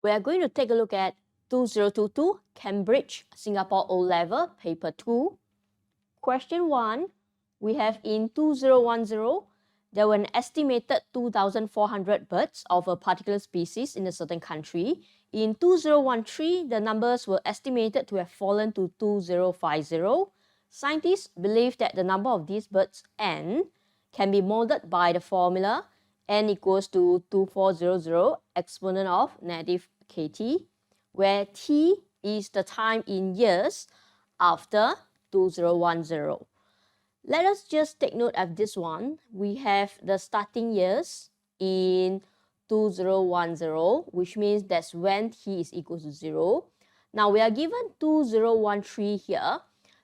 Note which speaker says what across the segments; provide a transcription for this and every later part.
Speaker 1: We are going to take a look at 2022 Cambridge Singapore O-Level Paper 2. Question 1, we have in 2010, there were an estimated 2,400 birds of a particular species in a certain country. In 2013, the numbers were estimated to have fallen to 2050. Scientists believe that the number of these birds, n, can be molded by the formula n equals to 2400 exponent of negative kt, where t is the time in years after 2010. Let us just take note of this one. We have the starting years in 2010, which means that's when t is equal to 0. Now we are given 2013 here.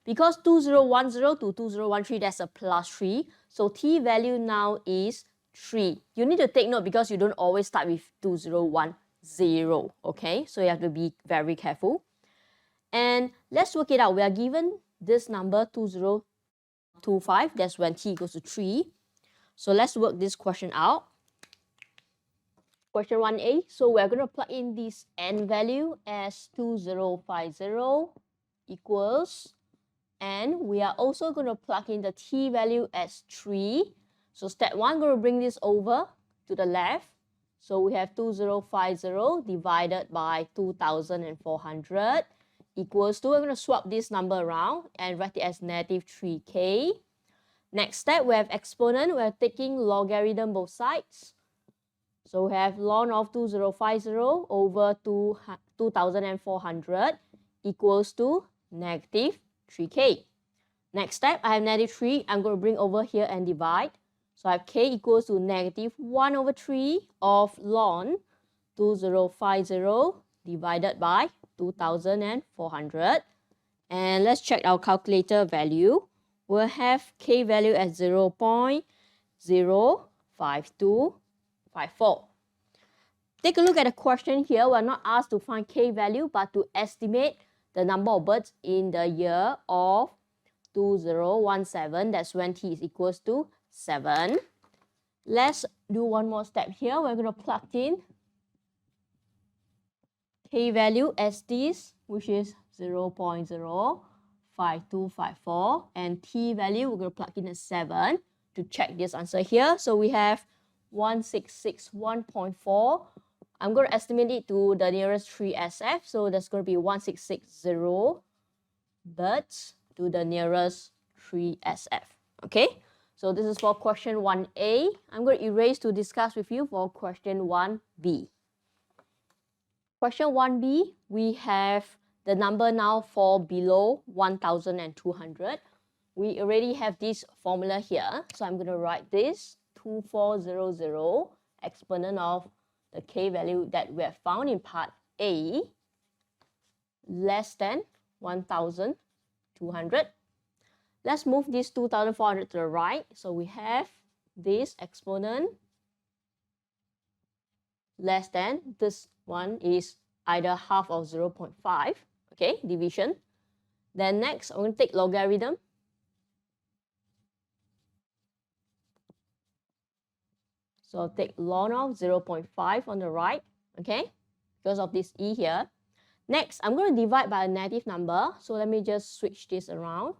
Speaker 1: Because 2010 to 2013, that's a plus 3. So t value now is 3. You need to take note because you don't always start with 2010. Okay, so you have to be very careful. And let's work it out. We are given this number 2025. That's when t equals to 3. So let's work this question out. Question 1a. So we're going to plug in this n value as 2050 equals, and we are also going to plug in the t value as 3. So step 1, going to bring this over to the left. So we have 2050 divided by 2,400 equals to, we're going to swap this number around and write it as negative 3k. Next step, we have exponent. We're taking logarithm both sides. So we have ln of 2050 over 2,400 equals to negative 3k. Next step, I have negative 3. I'm going to bring over here and divide. So I have k equals to negative 1 over 3 of ln 2050 divided by 2,400. And let's check our calculator value. We'll have k value as 0.05254. Take a look at the question here. We're not asked to find k value, but to estimate the number of birds in the year of 2017. That's when t is equals to 7. Let's do one more step here. We're going to plug in k value as this, which is 0.05254, and t value, we're going to plug in as 7 to check this answer here. So we have 1661.4. I'm going to estimate it to the nearest 3 SF, so that's going to be 1660 birds to the nearest 3 SF. Okay, so this is for question 1A. I'm going to erase to discuss with you for question 1B. Question 1B, we have the number now fall below 1,200. We already have this formula here, so I'm going to write this 2400 exponent of the k value that we have found in part A less than 1,200. Let's move this 2,400 to the right. So we have this exponent less than, this one is either half of 0.5, okay, division. Then next, I'm going to take logarithm. So I'll take ln of 0.5 on the right, okay, because of this e here. Next, I'm going to divide by a negative number. So let me just switch this around.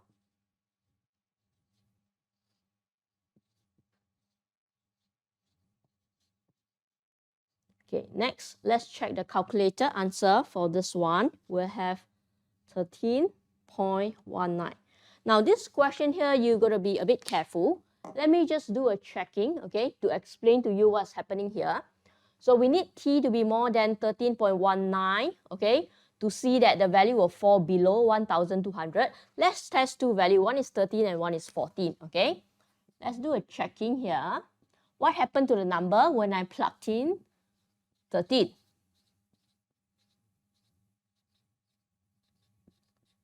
Speaker 1: Okay, next, let's check the calculator answer for this one. We'll have 13.19. Now, this question here, you're going to be a bit careful. Let me just do a checking, okay, to explain to you what's happening here. So we need t to be more than 13.19, okay, to see that the value will fall below 1,200. Let's test two values. One is 13 and one is 14, okay. Let's do a checking here. What happened to the number when I plugged in 13?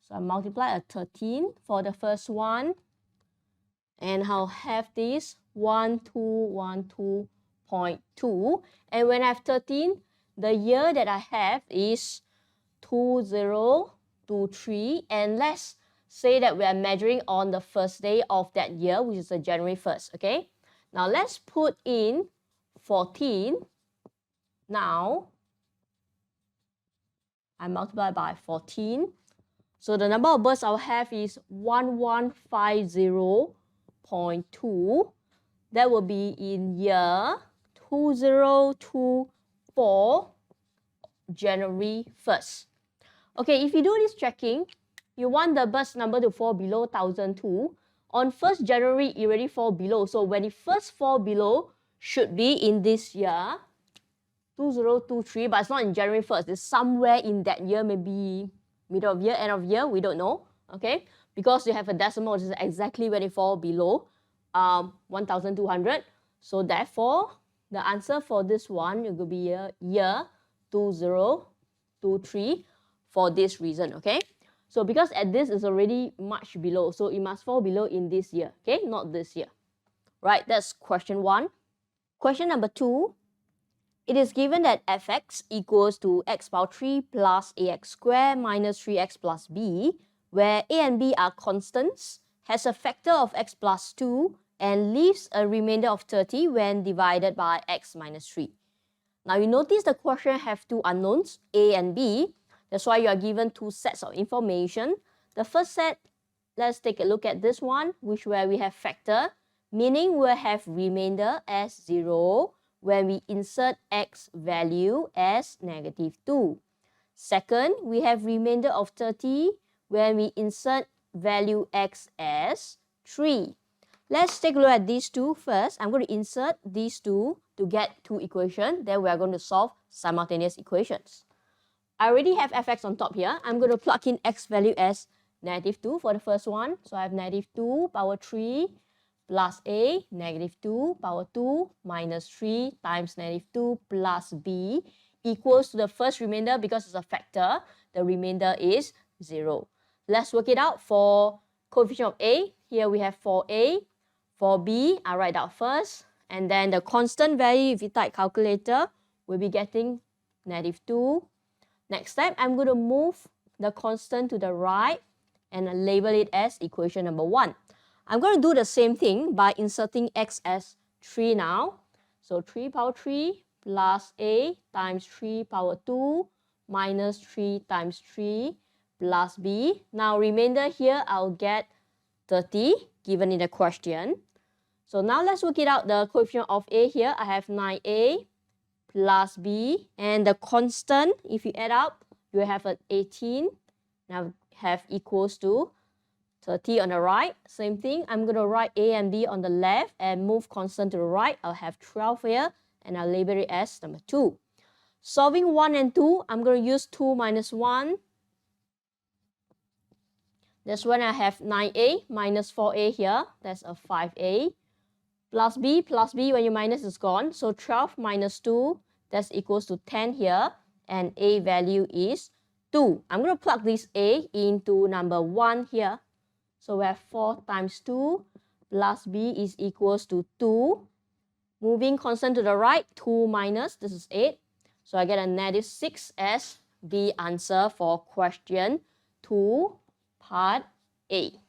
Speaker 1: So I multiply a 13 for the first one. And I'll have this 1212.2. And when I have 13, the year that I have is 2023. And let's say that we are measuring on the first day of that year, which is January 1st, okay? Now let's put in 14 now. I multiply by 14. So the number of births I'll have is 1150.2. That will be in year 2024, January 1st. Okay, if you do this checking, you want the birth number to fall below 1002. On 1st January, it already fall below. So when it first fall below, should be in this year, 2023, but it's not in January 1st. It's somewhere in that year, maybe middle of year, end of year, we don't know. Okay, because you have a decimal, which is exactly when it fall below 1200. So therefore, the answer for this one will be year 2023 for this reason. Okay, so because at this is already much below, so it must fall below in this year. Okay, not this year. Right, that's question 1. Question number 2. It is given that fx equals to x power 3 plus ax squared minus 3x plus b, where a and b are constants, has a factor of x plus 2, and leaves a remainder of 30 when divided by x minus 3. Now you notice the question have two unknowns, a and b. That's why you are given two sets of information. The first set, let's take a look at this one, where we have factor, meaning we'll have remainder as 0 when we insert x value as -2. Second, we have remainder of 30 when we insert value x as 3. Let's take a look at these two first. I'm going to insert these two to get two equations. Then we are going to solve simultaneous equations. I already have fx on top here. I'm going to plug in x value as -2 for the first one. So I have -2 power 3 plus a, -2 power 2 minus 3 times -2 plus b equals to the first remainder. Because it's a factor, the remainder is 0. Let's work it out. For coefficient of a, here we have 4a. For b, I write out first. And then the constant value, if you type calculator, we'll be getting -2. Next step, I'm going to move the constant to the right and label it as equation number 1. I'm going to do the same thing by inserting x as 3 now. So 3 power 3 plus a times 3 power 2 minus 3 times 3 plus b. Now remainder here, I'll get 30 given in the question. So now let's work it out. The coefficient of a here, I have 9a plus b. And the constant, if you add up, you have an 18. Now have equals to 30 on the right. Same thing, I'm going to write a and b on the left and move constant to the right. I'll have 12 here and I'll label it as number 2. Solving 1 and 2, I'm going to use 2 minus 1. That's when I have 9a minus 4a here. That's a 5a. Plus b, when you minus is gone. So 12 minus 2, that's equals to 10 here. And a value is 2. I'm going to plug this a into number 1 here. So we have 4 times 2 plus b is equals to 2. Moving constant to the right, 2 minus, this is 8. So I get a -6 as the answer for question 2, part A.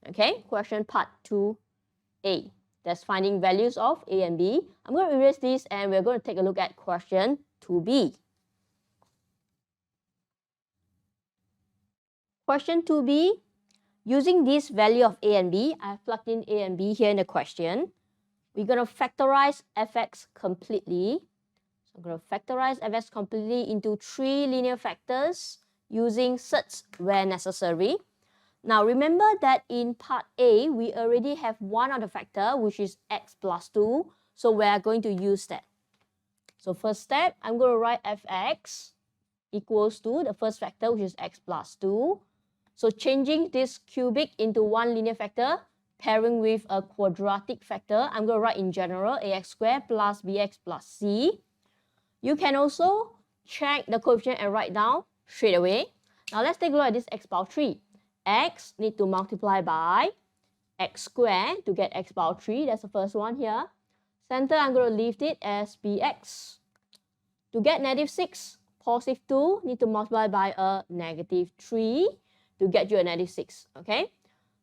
Speaker 1: Okay, question part 2A. That's finding values of A and B. I'm going to erase this and we're going to take a look at question 2B. Question 2B. Using this value of a and b, I've plugged in a and b here in the question. We're going to factorize fx completely. So I'm going to factorize fx completely into 3 linear factors using certs where necessary. Now remember that in part A, we already have one of the factor, which is x plus 2. So we're going to use that. So first step, I'm going to write fx equals to the first factor, which is x plus 2. So changing this cubic into one linear factor, pairing with a quadratic factor, I'm going to write in general ax squared plus bx plus c. You can also check the coefficient and write down straight away. Now let's take a look at this x power 3. X need to multiply by x squared to get x power 3. That's the first one here. Center, I'm going to leave it as bx. To get -6, positive 2 need to multiply by a -3. To get you a -6, okay?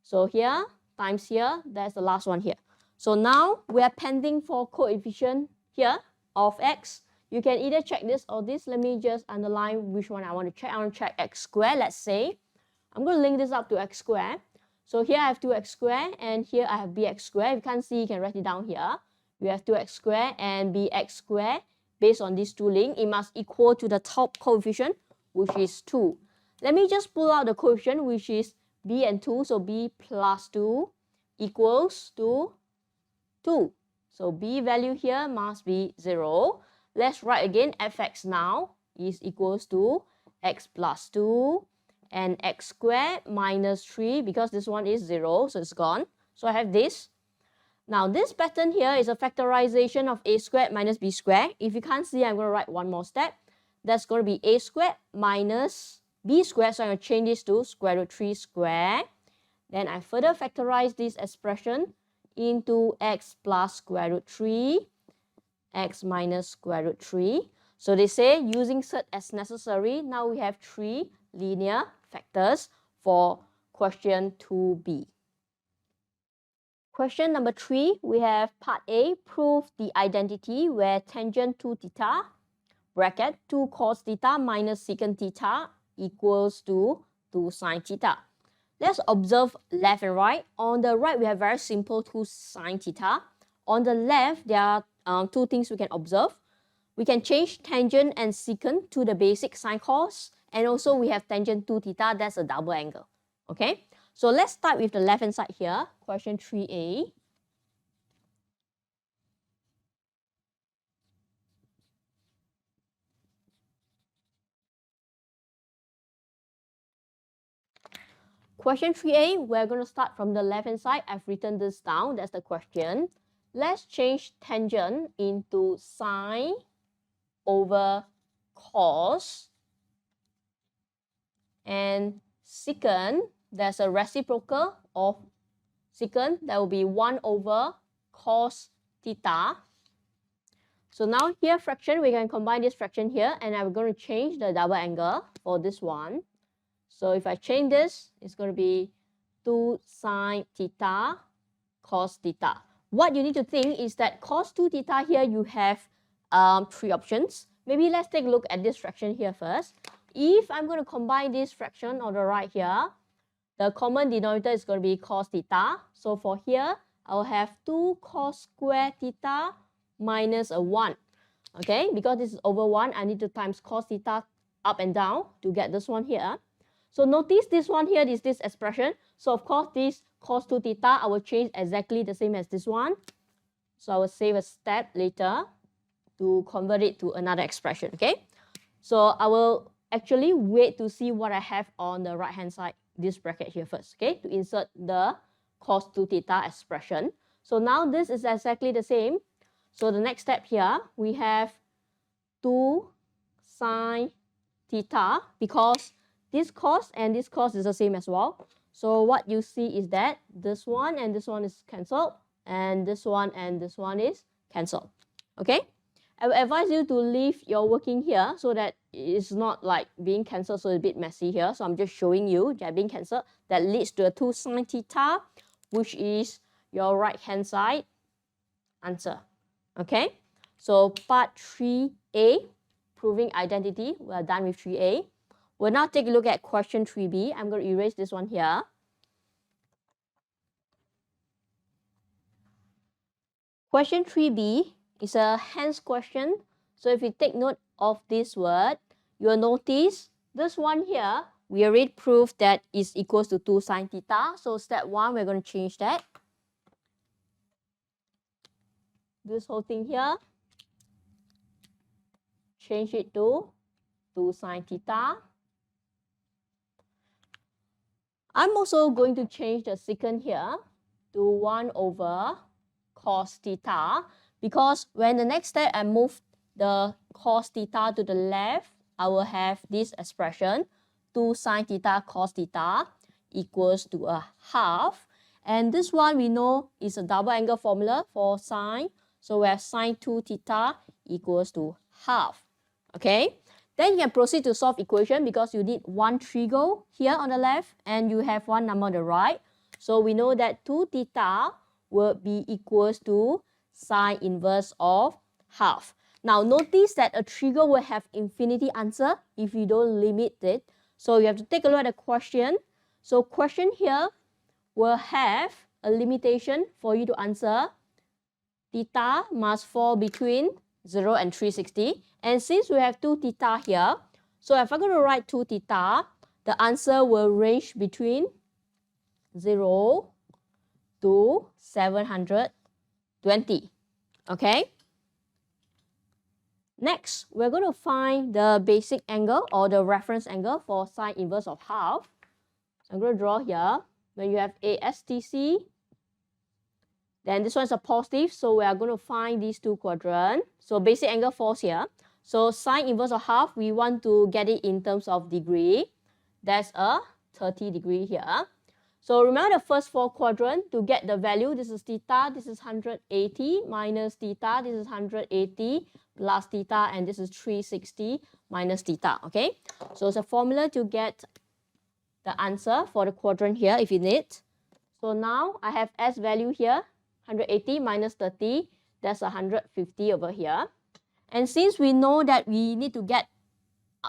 Speaker 1: So here, times here, that's the last one here. So now we are pending for coefficient here of x. You can either check this or this. Let me just underline which one I want to check. I want to check x squared, let's say. I'm going to link this up to x squared. So here I have 2x squared and here I have bx squared. If you can't see, you can write it down here. We have 2x squared and bx squared. Based on these two links, it must equal to the top coefficient, which is 2. Let me just pull out the coefficient, which is b and 2. So b plus 2 equals to 2. So b value here must be 0. Let's write again. Fx now is equals to x plus 2 and x squared minus 3, because this one is 0, so it's gone. So I have this. Now this pattern here is a factorization of a squared minus b squared. If you can't see, I'm going to write one more step. That's going to be a squared minus b squared. So I'm going to change this to square root 3 squared. Then I further factorize this expression into x plus square root 3, x minus square root 3. So they say using cert as necessary. Now we have 3 linear factors for question 2b. Question number 3, we have part A, prove the identity where tangent 2 theta, bracket 2 cos theta minus secant theta equals to 2 sin theta. Let's observe left and right. On the right, we have very simple 2 sin theta. On the left, there are 2 things we can observe. We can change tangent and secant to the basic sine cos. And also we have tangent 2 theta, that's a double angle. Okay, so let's start with the left hand side here, question 3a. Question 3a, we're going to start from the left hand side. I've written this down, that's the question. Let's change tangent into sine over cos. And secant, there's a reciprocal of secant, that will be 1 over cos theta. So now here fraction, we can combine this fraction here, and I'm going to change the double angle for this one. So if I change this, it's going to be 2 sine theta cos theta. What you need to think is that cos 2 theta here, you have 3 options. Maybe let's take a look at this fraction here first. If I'm going to combine this fraction on the right here, the common denominator is going to be cos theta. So for here, I'll have 2 cos square theta minus a 1. Okay, because this is over 1, I need to times cos theta up and down to get this one here. So notice this one here is this expression. So of course, this cos 2 theta, I will change exactly the same as this one. So I will save a step later to convert it to another expression. Okay, so I will actually wait to see what I have on the right hand side, this bracket here first, okay, to insert the cos 2 theta expression. So now this is exactly the same. So the next step here, we have 2 sine theta, because this cos and this cos is the same as well. So what you see is that this one and this one is cancelled, and this one and this one is cancelled. Okay, I will advise you to leave your working here so that it's not like being cancelled, so it's a bit messy here. So I'm just showing you that being cancelled, that leads to a 2 sine theta, which is your right hand side answer. Okay, so part 3a, proving identity, we're done with 3a. We'll now take a look at question 3b. I'm going to erase this one here. Question 3b is a hence question. So if you take note of this word, you will notice this one here, we already proved that is equals to 2 sine theta. So step 1, we're going to change that. This whole thing here, change it to 2 sine theta. I'm also going to change the secant here to 1 over cos theta, because when the next step I move the cos theta to the left, I will have this expression 2 sine theta cos theta equals to a half. And this one we know is a double angle formula for sine. So we have sine 2 theta equals to half. Okay, then you can proceed to solve equation, because you need one trigo here on the left and you have one number on the right. So we know that 2 theta will be equals to sine inverse of half. Now notice that a trigger will have infinity answer if you don't limit it. So you have to take a look at the question. So question here will have a limitation for you to answer. Theta must fall between 0 and 360. And since we have 2 theta here, so if I'm going to write 2 theta, the answer will range between 0 to 720. Okay? Next, we're going to find the basic angle or the reference angle for sine inverse of half. So I'm going to draw here. When you have ASTC, then this one is a positive, so we are going to find these two quadrants. So basic angle falls here. So sine inverse of half, we want to get it in terms of degree. That's a 30 degree here. So remember the first 4 quadrants, to get the value, this is theta, this is 180, minus theta, this is 180, plus theta, and this is 360 minus theta, okay? So it's a formula to get the answer for the quadrant here if you need. So now I have S value here, 180 minus 30, that's 150 over here. And since we know that we need to get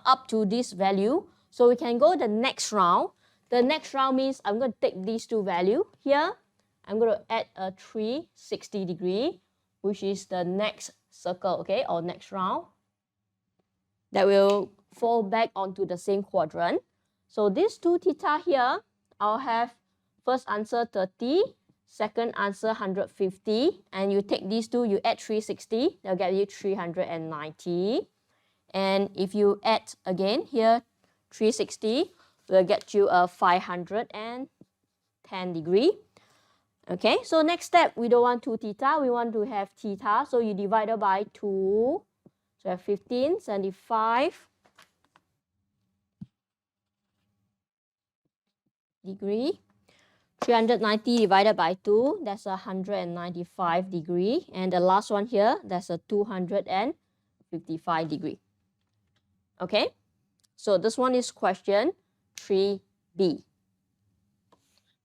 Speaker 1: up to this value, so we can go the next round. The next round means I'm going to take these two values here. I'm going to add a 360 degree, which is the next circle, okay, or next round. That will fall back onto the same quadrant. So this 2 theta here, I'll have first answer 30, second answer 150, and you take these two, you add 360, they'll get you 390. And if you add again here 360, will get you a 510 degree. Okay, so next step, we don't want 2 theta, we want to have theta, so you divide it by 2, so you have 15, 75 degree. 390 divided by 2, that's 195 degree. And the last one here, that's a 255 degree. Okay, so this one is question 3B.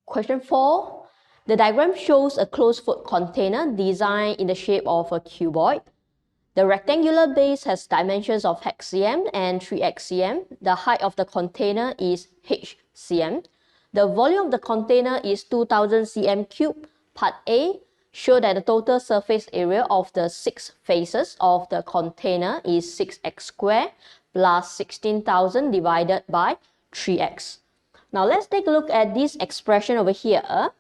Speaker 1: Question 4. The diagram shows a closed foot container designed in the shape of a cuboid. The rectangular base has dimensions of hex cm and 3x cm. The height of the container is h cm. The volume of the container is 2000 cm cube. Part A, show that the total surface area of the 6 faces of the container is 6x squared plus 16,000 divided by 3x. Now let's take a look at this expression over here.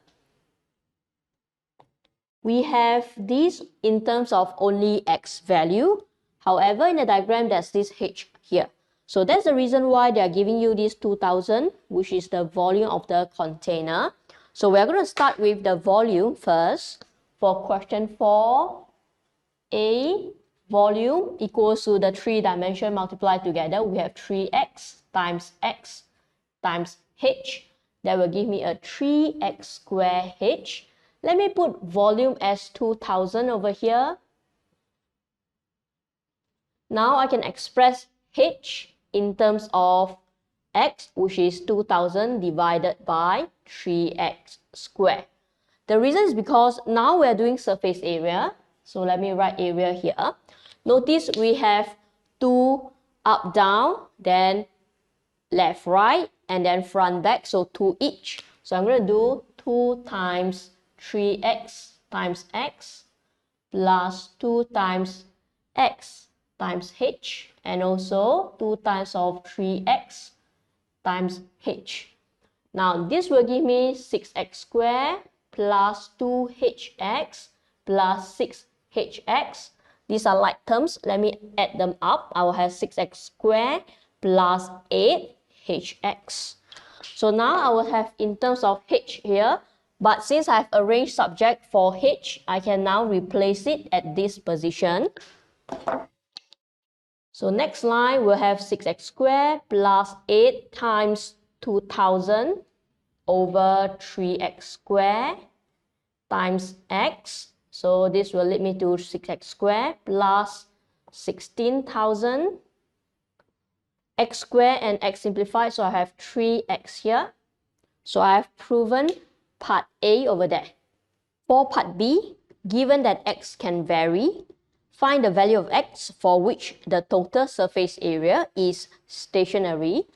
Speaker 1: We have this in terms of only x value. However, in the diagram, there's this h here. So that's the reason why they are giving you this 2000, which is the volume of the container. So we're going to start with the volume first. For question 4, A, volume equals to the 3 dimension multiplied together. We have 3x times h. That will give me a 3x squared h. Let me put volume as 2000 over here. Now I can express h in terms of x, which is 2000 divided by 3x squared. The reason is because now we are doing surface area. So let me write area here. Notice we have 2 up, down, then left, right, and then front, back. So 2 each. So I'm going to do 2 times 3x times x plus 2 times x times h, and also 2 times of 3x times h. Now this will give me 6x squared plus 2hx plus 6hx. These are like terms. Let me add them up. I will have 6x squared plus 8hx. So now I will have in terms of h here, but since I have arranged subject for h, I can now replace it at this position. So next line, we'll have 6x squared plus 8 times 2000 over 3x squared times x. So this will lead me to 6x squared plus 16,000. X squared and x simplified, so I have 3x here. So I have proven part A over there. For part B, given that x can vary, Find the value of x for which the total surface area is stationary.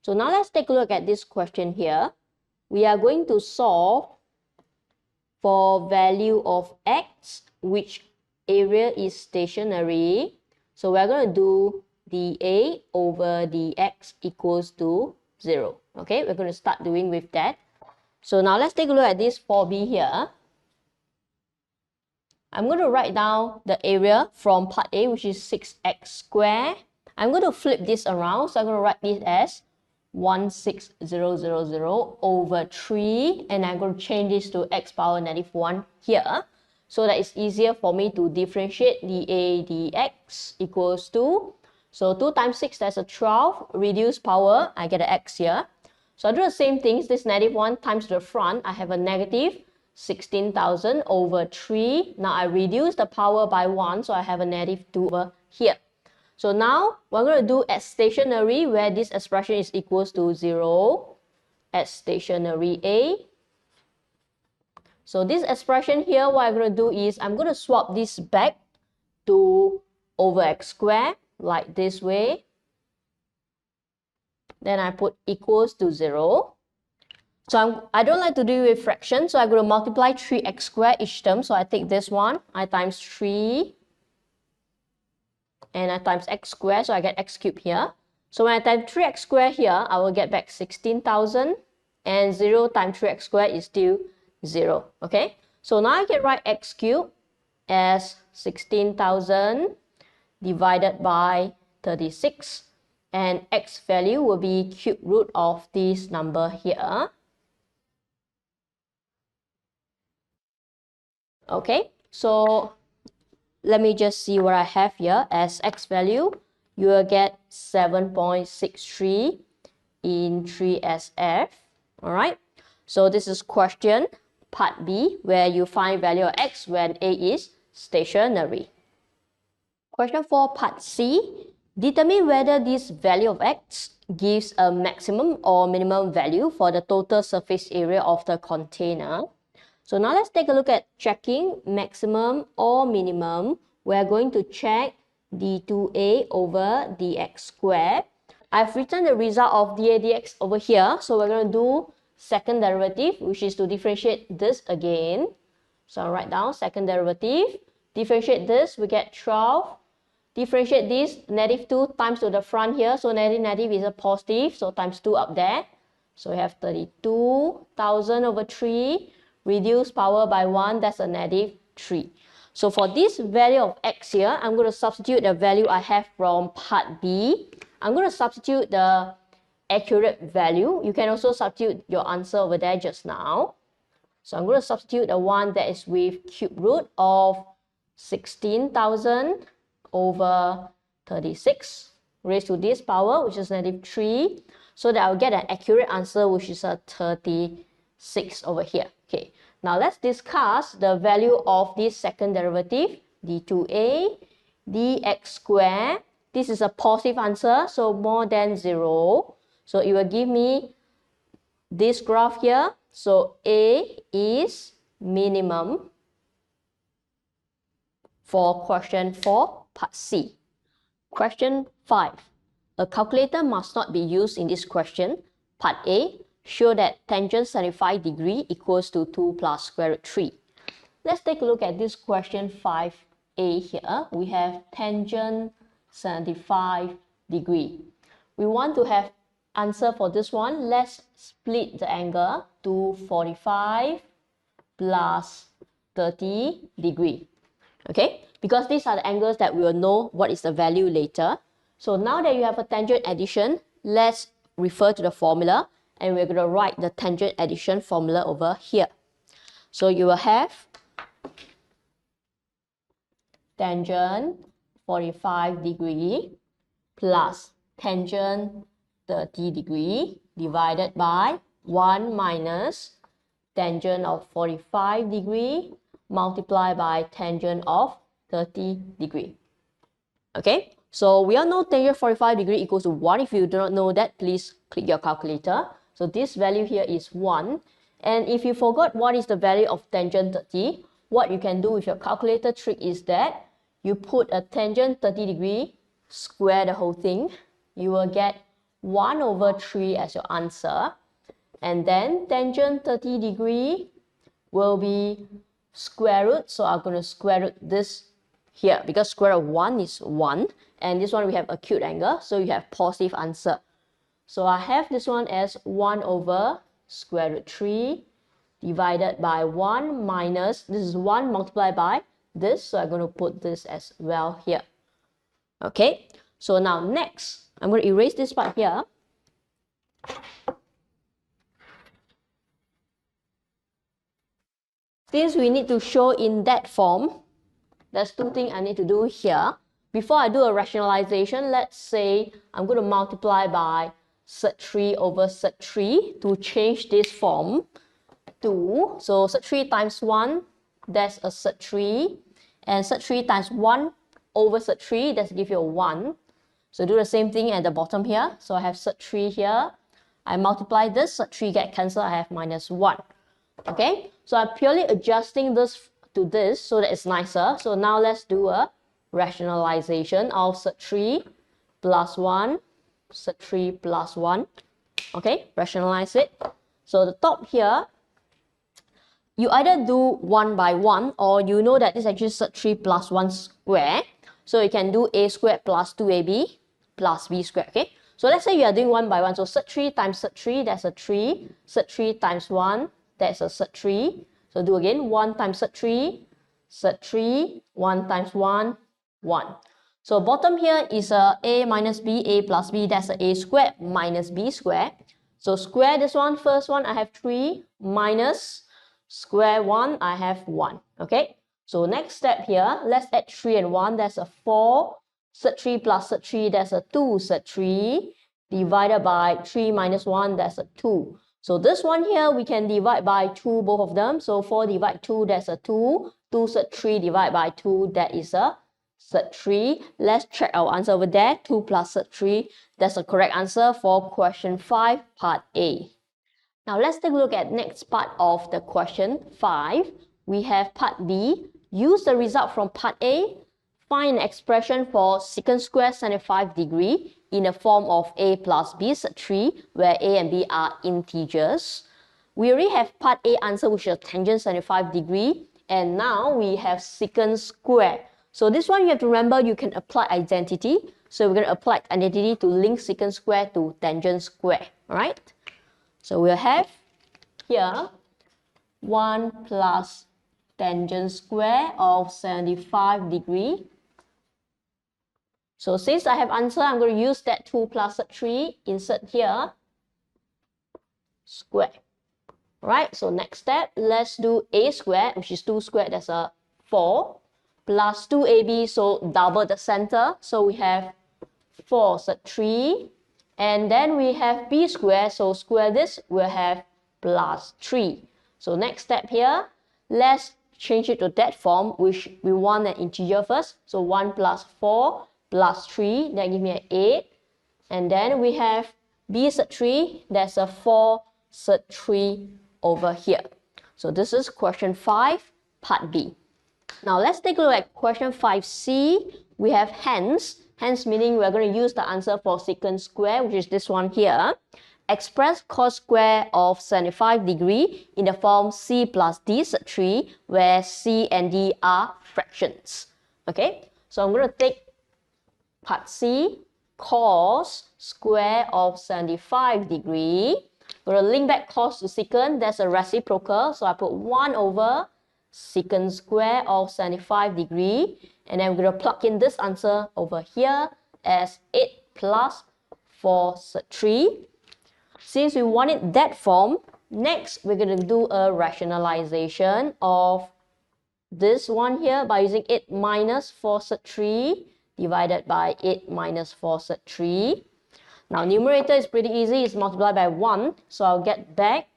Speaker 1: So now let's take a look at this question here. We are going to solve for value of x, which area is stationary. So we're going to do dA over dx equals to 0. Okay, we're going to start doing with that. So now let's take a look at this 4b here. I'm going to write down the area from part A, which is 6x squared. I'm going to flip this around, so I'm going to write this as 16000 over 3, and I'm going to change this to x power -1 here, so that it's easier for me to differentiate dA dx equals to, so 2 times 6, that's a 12, reduce power, I get an x here. So I do the same things, this -1 times the front, I have a negative 16,000 over 3. Now I reduce the power by 1, so I have a -2 over here. So now we're going to do at stationary, where this expression is equals to 0 at stationary A. So this expression here, what I'm going to do is I'm going to swap this back to over x squared, like this way. Then I put equals to 0. So I don't like to do with fractions, so I'm going to multiply 3x squared each term. So I take this one, I times 3, and I times x squared, so I get x cubed here. So when I times 3x squared here, I will get back 16,000, and 0 times 3x squared is still 0, okay? So now I can write x cubed as 16,000 divided by 36, and x value will be cube root of this number here. Okay, so let me just see what I have here as x value. You will get 7.63 in 3SF. All right, so this is question part B, where you find value of x when A is stationary. Question 4, part C. Determine whether this value of x gives a maximum or minimum value for the total surface area of the container. So now let's take a look at checking maximum or minimum. We're going to check d2a over dx squared. I've written the result of dA dx over here. So we're going to do second derivative, which is to differentiate this again. So I'll write down second derivative. Differentiate this, we get 12. Differentiate this, -2 times to the front here. So negative is a positive, so times 2 up there. So we have 32,000 over 3. Reduce power by 1, that's a -3. So for this value of x here, I'm going to substitute the value I have from part B. I'm going to substitute the accurate value. You can also substitute your answer over there just now. So I'm going to substitute the one that is with cube root of 16,000 over 36 raised to this power, which is -3. So that I'll get an accurate answer, which is a 36 over here. Okay, now let's discuss the value of this second derivative, d2a dx squared. This is a positive answer, so more than 0. So it will give me this graph here. So A is minimum for question 4, part C. Question 5. A calculator must not be used in this question. Part A. Show that tangent 75 degree equals to 2 plus square root 3. Let's take a look at this question 5a here. We have tangent 75 degree. We want to have answer for this one. Let's split the angle to 45 plus 30 degree. Okay, because these are the angles that we will know what is the value later. So now that you have a tangent addition, let's refer to the formula. And we're going to write the tangent addition formula over here. So you will have tangent 45 degree plus tangent 30 degree divided by 1 minus tangent of 45 degree multiplied by tangent of 30 degree. Okay, so we all know tangent 45 degree equals to 1. If you do not know that, please click your calculator. So this value here is 1. And if you forgot what is the value of tangent 30, what you can do with your calculator trick is that you put a tangent 30 degree, square the whole thing, you will get 1 over 3 as your answer. And then tangent 30 degree will be square root. So I'm going to square root this here because square root of 1 is 1. And this one we have acute angle. So you have positive answer. So I have this one as 1 over square root 3 divided by 1 minus, this is 1 multiplied by this. So I'm going to put this as well here. Okay. So now next, I'm going to erase this part here. Since we need to show in that form, there's two things I need to do here. Before I do a rationalization, let's say I'm going to multiply by cert3 over cert3 to change this form to, so cert3 times 1, that's a cert3, and cert3 times 1 over cert3, that's give you a 1. So do the same thing at the bottom here. So I have cert3 here. I multiply this, cert3 get cancelled, I have minus 1. Okay, so I'm purely adjusting this to this so that it's nicer. So now let's do a rationalization of cert3 plus 1, cert3 plus 1. Okay, rationalize it. So the top here, you either do 1 by 1 or you know that this is actually cert3 plus 1 square. So you can do a squared plus 2ab plus b squared. Okay, so let's say you are doing 1 by 1. So cert3 times cert3, that's a 3. Cert3 times 1, that's a cert3. So do again, 1 times cert3, 1 times 1, 1. So bottom here is a minus b, a plus b, that's a squared minus b squared. So square this one, first one I have 3 minus square 1, I have 1. Okay, so next step here, let's add 3 and 1, that's a 4. Cert3 plus cert3, that's a 2 cert3 divided by 3 minus 1, that's a 2. So this one here, we can divide by 2, both of them. So 4 divide 2, that's a 2. 2 cert3 divided by 2, that is a cert3. Let's check our answer over there. 2 plus cert3, that's the correct answer for question 5, part A. Now let's take a look at next part of the question 5. We have part B. Use the result from part A. Find an expression for secant square 75 degree in the form of a plus b cert3, where a and b are integers. We already have part A answer, which is tangent 75 degree, and now we have secant square. So this one you have to remember, you can apply identity. So we're going to apply identity to link secant square to tangent square. Alright? So we'll have here 1 plus tangent square of 75 degree. So since I have answer, I'm going to use that 2 plus 3, insert here, square. Alright, so next step, let's do a squared, which is 2 squared, that's a 4, plus 2ab, so double the center. So we have 4 cert3, and then we have b squared, so square this, we'll have plus 3. So next step here, let's change it to that form, which we want an integer first. So 1 plus 4 plus 3, that gives me an 8. And then we have b cert3, that's a 4 cert3 over here. So this is question 5, part B. Now let's take a look at question 5C. We have hence. Hence meaning we're going to use the answer for secant square, which is this one here. Express cos square of 75 degree in the form c plus d cert3, where c and d are fractions. Okay, so I'm going to take part C, cos square of 75 degree. We're going to link back cos to secant, that's a reciprocal. So I put 1 over secant square of 75 degree. And then we're going to plug in this answer over here as 8 plus 4 cert3. Since we want it that form, next we're going to do a rationalization of this one here by using 8 minus 4 cert3 divided by 8 minus 4 cert3. Now numerator is pretty easy, it's multiplied by 1. So I'll get back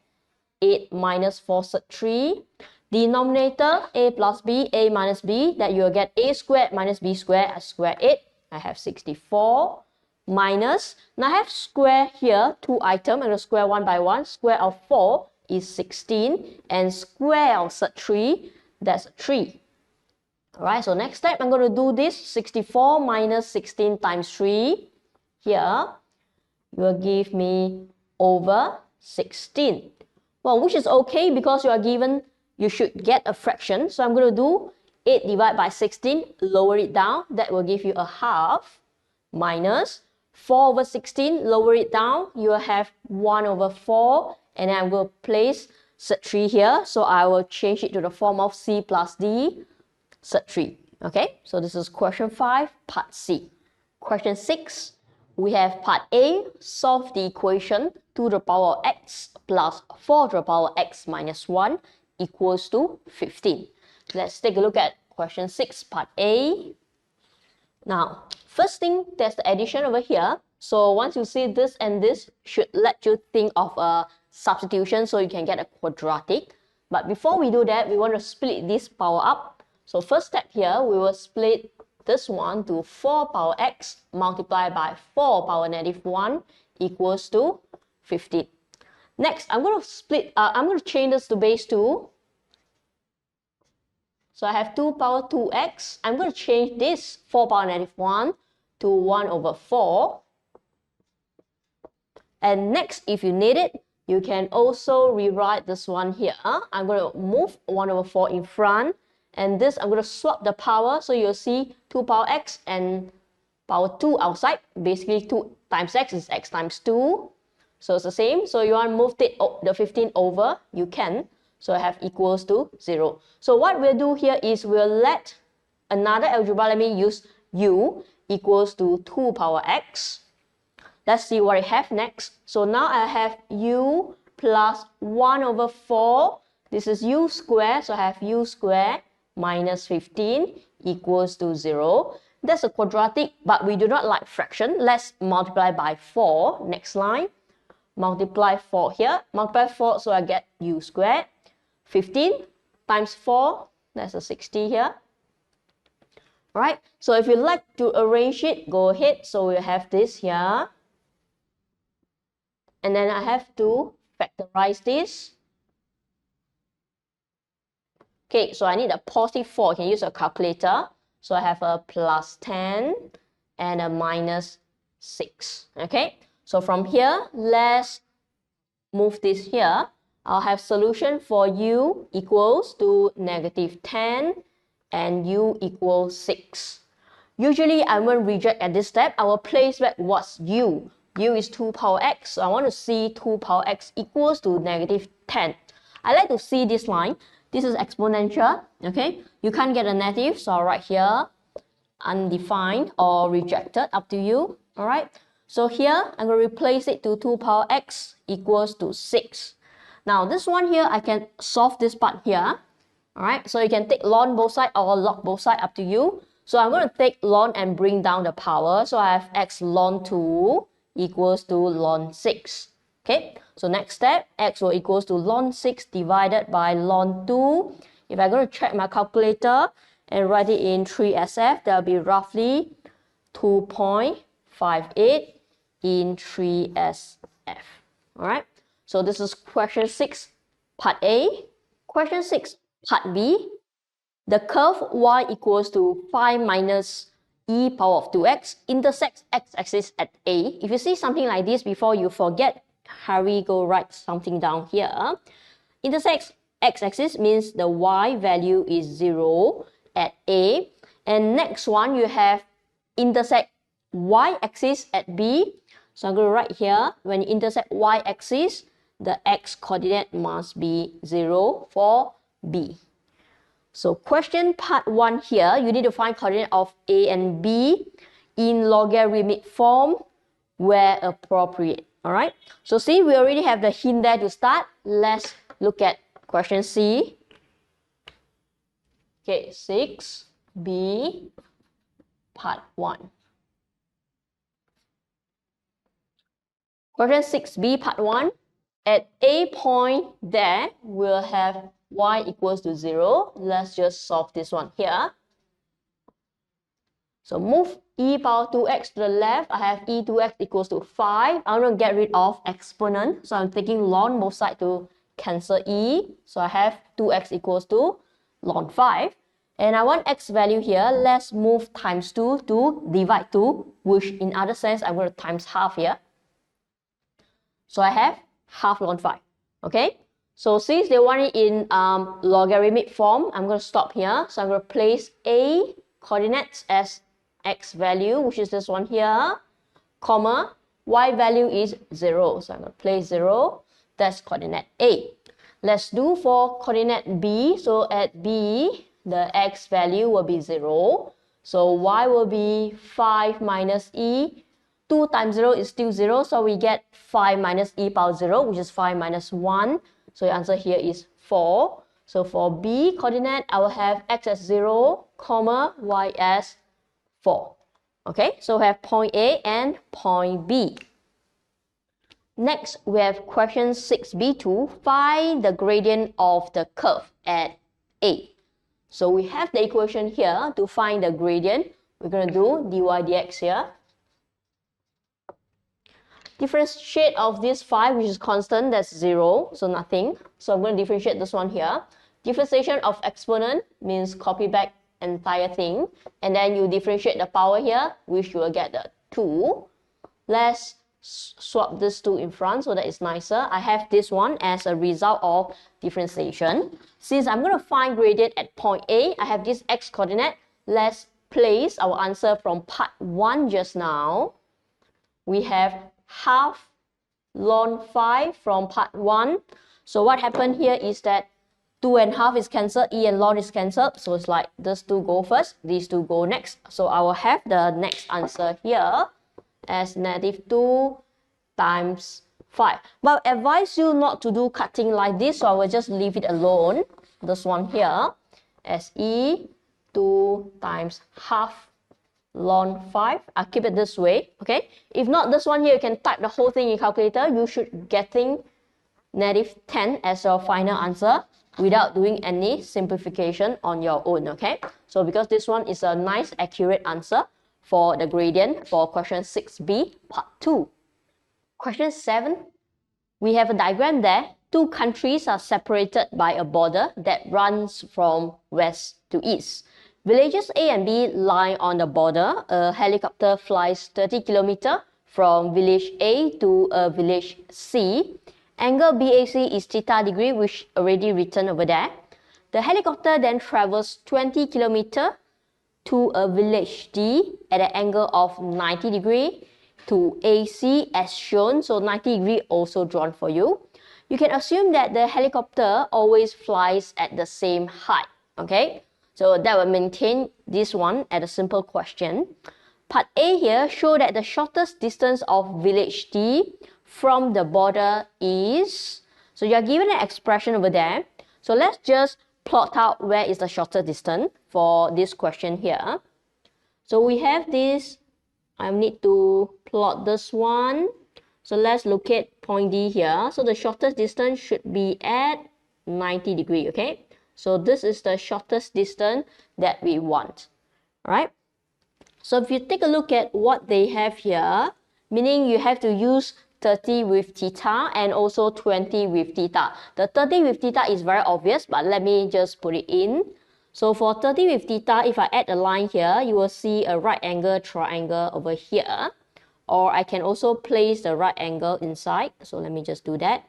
Speaker 1: 8 minus 4 cert3. Denominator, a plus b, a minus b, that you'll get a squared minus b squared, I square it. I have 64 minus, now I have square here, 2 items, I'm going to square 1 by 1. Square of 4 is 16, and square of cert3, that's 3. Alright, so next step, I'm going to do this 64 minus 16 times 3. Here, you will give me over 16. Well, which is okay because you are given, you should get a fraction. So I'm going to do 8 divided by 16, lower it down. That will give you a half minus 4 over 16, lower it down. You will have 1 over 4. And then I'm going to place Cert3 here. So I will change it to the form of C plus D Cert3. Okay, so this is question 5, part C. Question 6, we have part A, solve the equation 2 to the power of x plus 4 to the power of x minus 1 equals to 15. Let's take a look at question 6, part A. Now, first thing, there's the addition over here. So once you see this and this, should let you think of a substitution so you can get a quadratic. But before we do that, we want to split this power up. So first step here, we will split this one to 4 power x multiplied by 4 power negative 1 equals to 15. Next, I'm going to change this to base 2. So I have 2 power 2x. I'm going to change this 4 power negative 1 to 1 over 4. And next, if you need it, you can also rewrite this one here. I'm going to move 1 over 4 in front. And this, I'm going to swap the power. So you'll see 2 power x and power 2 outside. Basically, 2 times x is x times 2. So it's the same. So you want to move the 15 over, you can. So I have equals to 0. So what we'll do here is we'll let another algebra, let me use u equals to 2 power x. Let's see what I have next. So now I have u plus 1 over 4. This is u squared. So I have u squared minus 15 equals to 0. That's a quadratic, but we do not like fraction. Let's multiply by 4. Next line. Multiply 4 here. Multiply 4, so I get u squared. 15 times 4, that's a 60 here. Alright, so if you like to arrange it, go ahead. So we have this here. And then I have to factorize this. Okay, so I need a positive 4. I can use a calculator. So I have a plus 10 and a minus 6. Okay, so from here, let's move this here. I'll have solution for u equals to negative 10 and u equals 6. Usually, I won't reject at this step. I will place back what's u. U is 2 power x. So I want to see 2 power x equals to negative 10. I like to see this line. This is exponential, okay? You can't get a negative, so I'll write here, undefined or rejected, up to you, all right? So here, I'm going to replace it to 2 power x equals to 6. Now, this one here, I can solve this part here, all right? So you can take ln both sides or log both sides, up to you. So I'm going to take ln and bring down the power. So I have x ln 2 equals to ln 6. Okay, so next step, x will equals to ln 6 divided by ln 2. If I'm going to check my calculator and write it in 3SF, that will be roughly 2.58 in 3SF. All right, so this is question 6, part A. Question 6, part B. The curve y equals to 5 minus e power of 2x intersects x-axis at A. If you see something like this before you forget, hurry, go write something down here. Intersects x-axis means the y value is 0 at A. And next one, you have intersect y-axis at B. So I'm going to write here, when you intersect y-axis, the x coordinate must be 0 for B. So question part 1 here, you need to find coordinate of A and B in logarithmic form where appropriate. All right, so see, we already have the hint there to start. Let's look at question C. Okay, 6B, part 1. Question 6B, part 1. At A point there, we'll have y equals to 0. Let's just solve this one here. So move e power 2x to the left. I have e2x equals to 5. I'm going to get rid of exponent. So I'm taking ln both sides to cancel e. So I have 2x equals to ln 5. And I want x value here. Let's move times 2 to divide 2, which in other sense, I'm going to times half here. So I have half ln 5. Okay? So since they want it in logarithmic form, I'm going to stop here. So I'm going to place a coordinates as x value, which is this one here, comma, y value is 0. So I'm going to place 0. That's coordinate A. Let's do for coordinate B. So at B, the x value will be 0. So y will be 5 minus e. 2 times 0 is still 0. So we get 5 minus e power 0, which is 5 minus 1. So the answer here is 4. So for B coordinate, I will have x as 0, comma, y as 4. Okay, so we have point A and point B. Next, we have question 6b2. Find the gradient of the curve at A. So we have the equation here to find the gradient. We're going to do dy dx here. Differentiate of this 5, which is constant, that's 0, so nothing. So I'm going to differentiate this one here. Differentiation of exponent means copy back entire thing. And then you differentiate the power here, which you will get the 2. Let's swap this 2 in front so that it's nicer. I have this one as a result of differentiation. Since I'm going to find gradient at point A, I have this x coordinate. Let's place our answer from part 1 just now. We have half ln 5 from part 1. So what happened here is that 2 and half is cancelled, e and ln is cancelled. So it's like these 2 go first, these 2 go next. So I will have the next answer here as -2 times 5. But I advise you not to do cutting like this, so I will just leave it alone. This one here as e 2 times half ln 5. I'll keep it this way, okay? If not, this one here, you can type the whole thing in calculator. You should getting -10 as your final answer without doing any simplification on your own, okay? So because this one is a nice, accurate answer for the gradient for question 6b, part 2. Question 7, we have a diagram there. 2 countries are separated by a border that runs from west to east. Villages A and B lie on the border. A helicopter flies 30 km from village A to village C. Angle BAC is theta degree, which already written over there. The helicopter then travels 20 km to a village D at an angle of 90 degree to AC as shown. So 90 degree also drawn for you. You can assume that the helicopter always flies at the same height. Okay, so that will maintain this one at a simple question. Part A here show that the shortest distance of village D from the border is, so you are given an expression over there. So let's just plot out where is the shortest distance for this question here. So we have this, I need to plot this one. So let's locate point D here. So the shortest distance should be at 90 degree, okay? So this is the shortest distance that we want, right? So if you take a look at what they have here, meaning you have to use 30 with theta and also 20 with theta. The 30 with theta is very obvious, but let me just put it in. So for 30 with theta, if I add a line here, you will see a right angle triangle over here. Or I can also place the right angle inside. So let me just do that.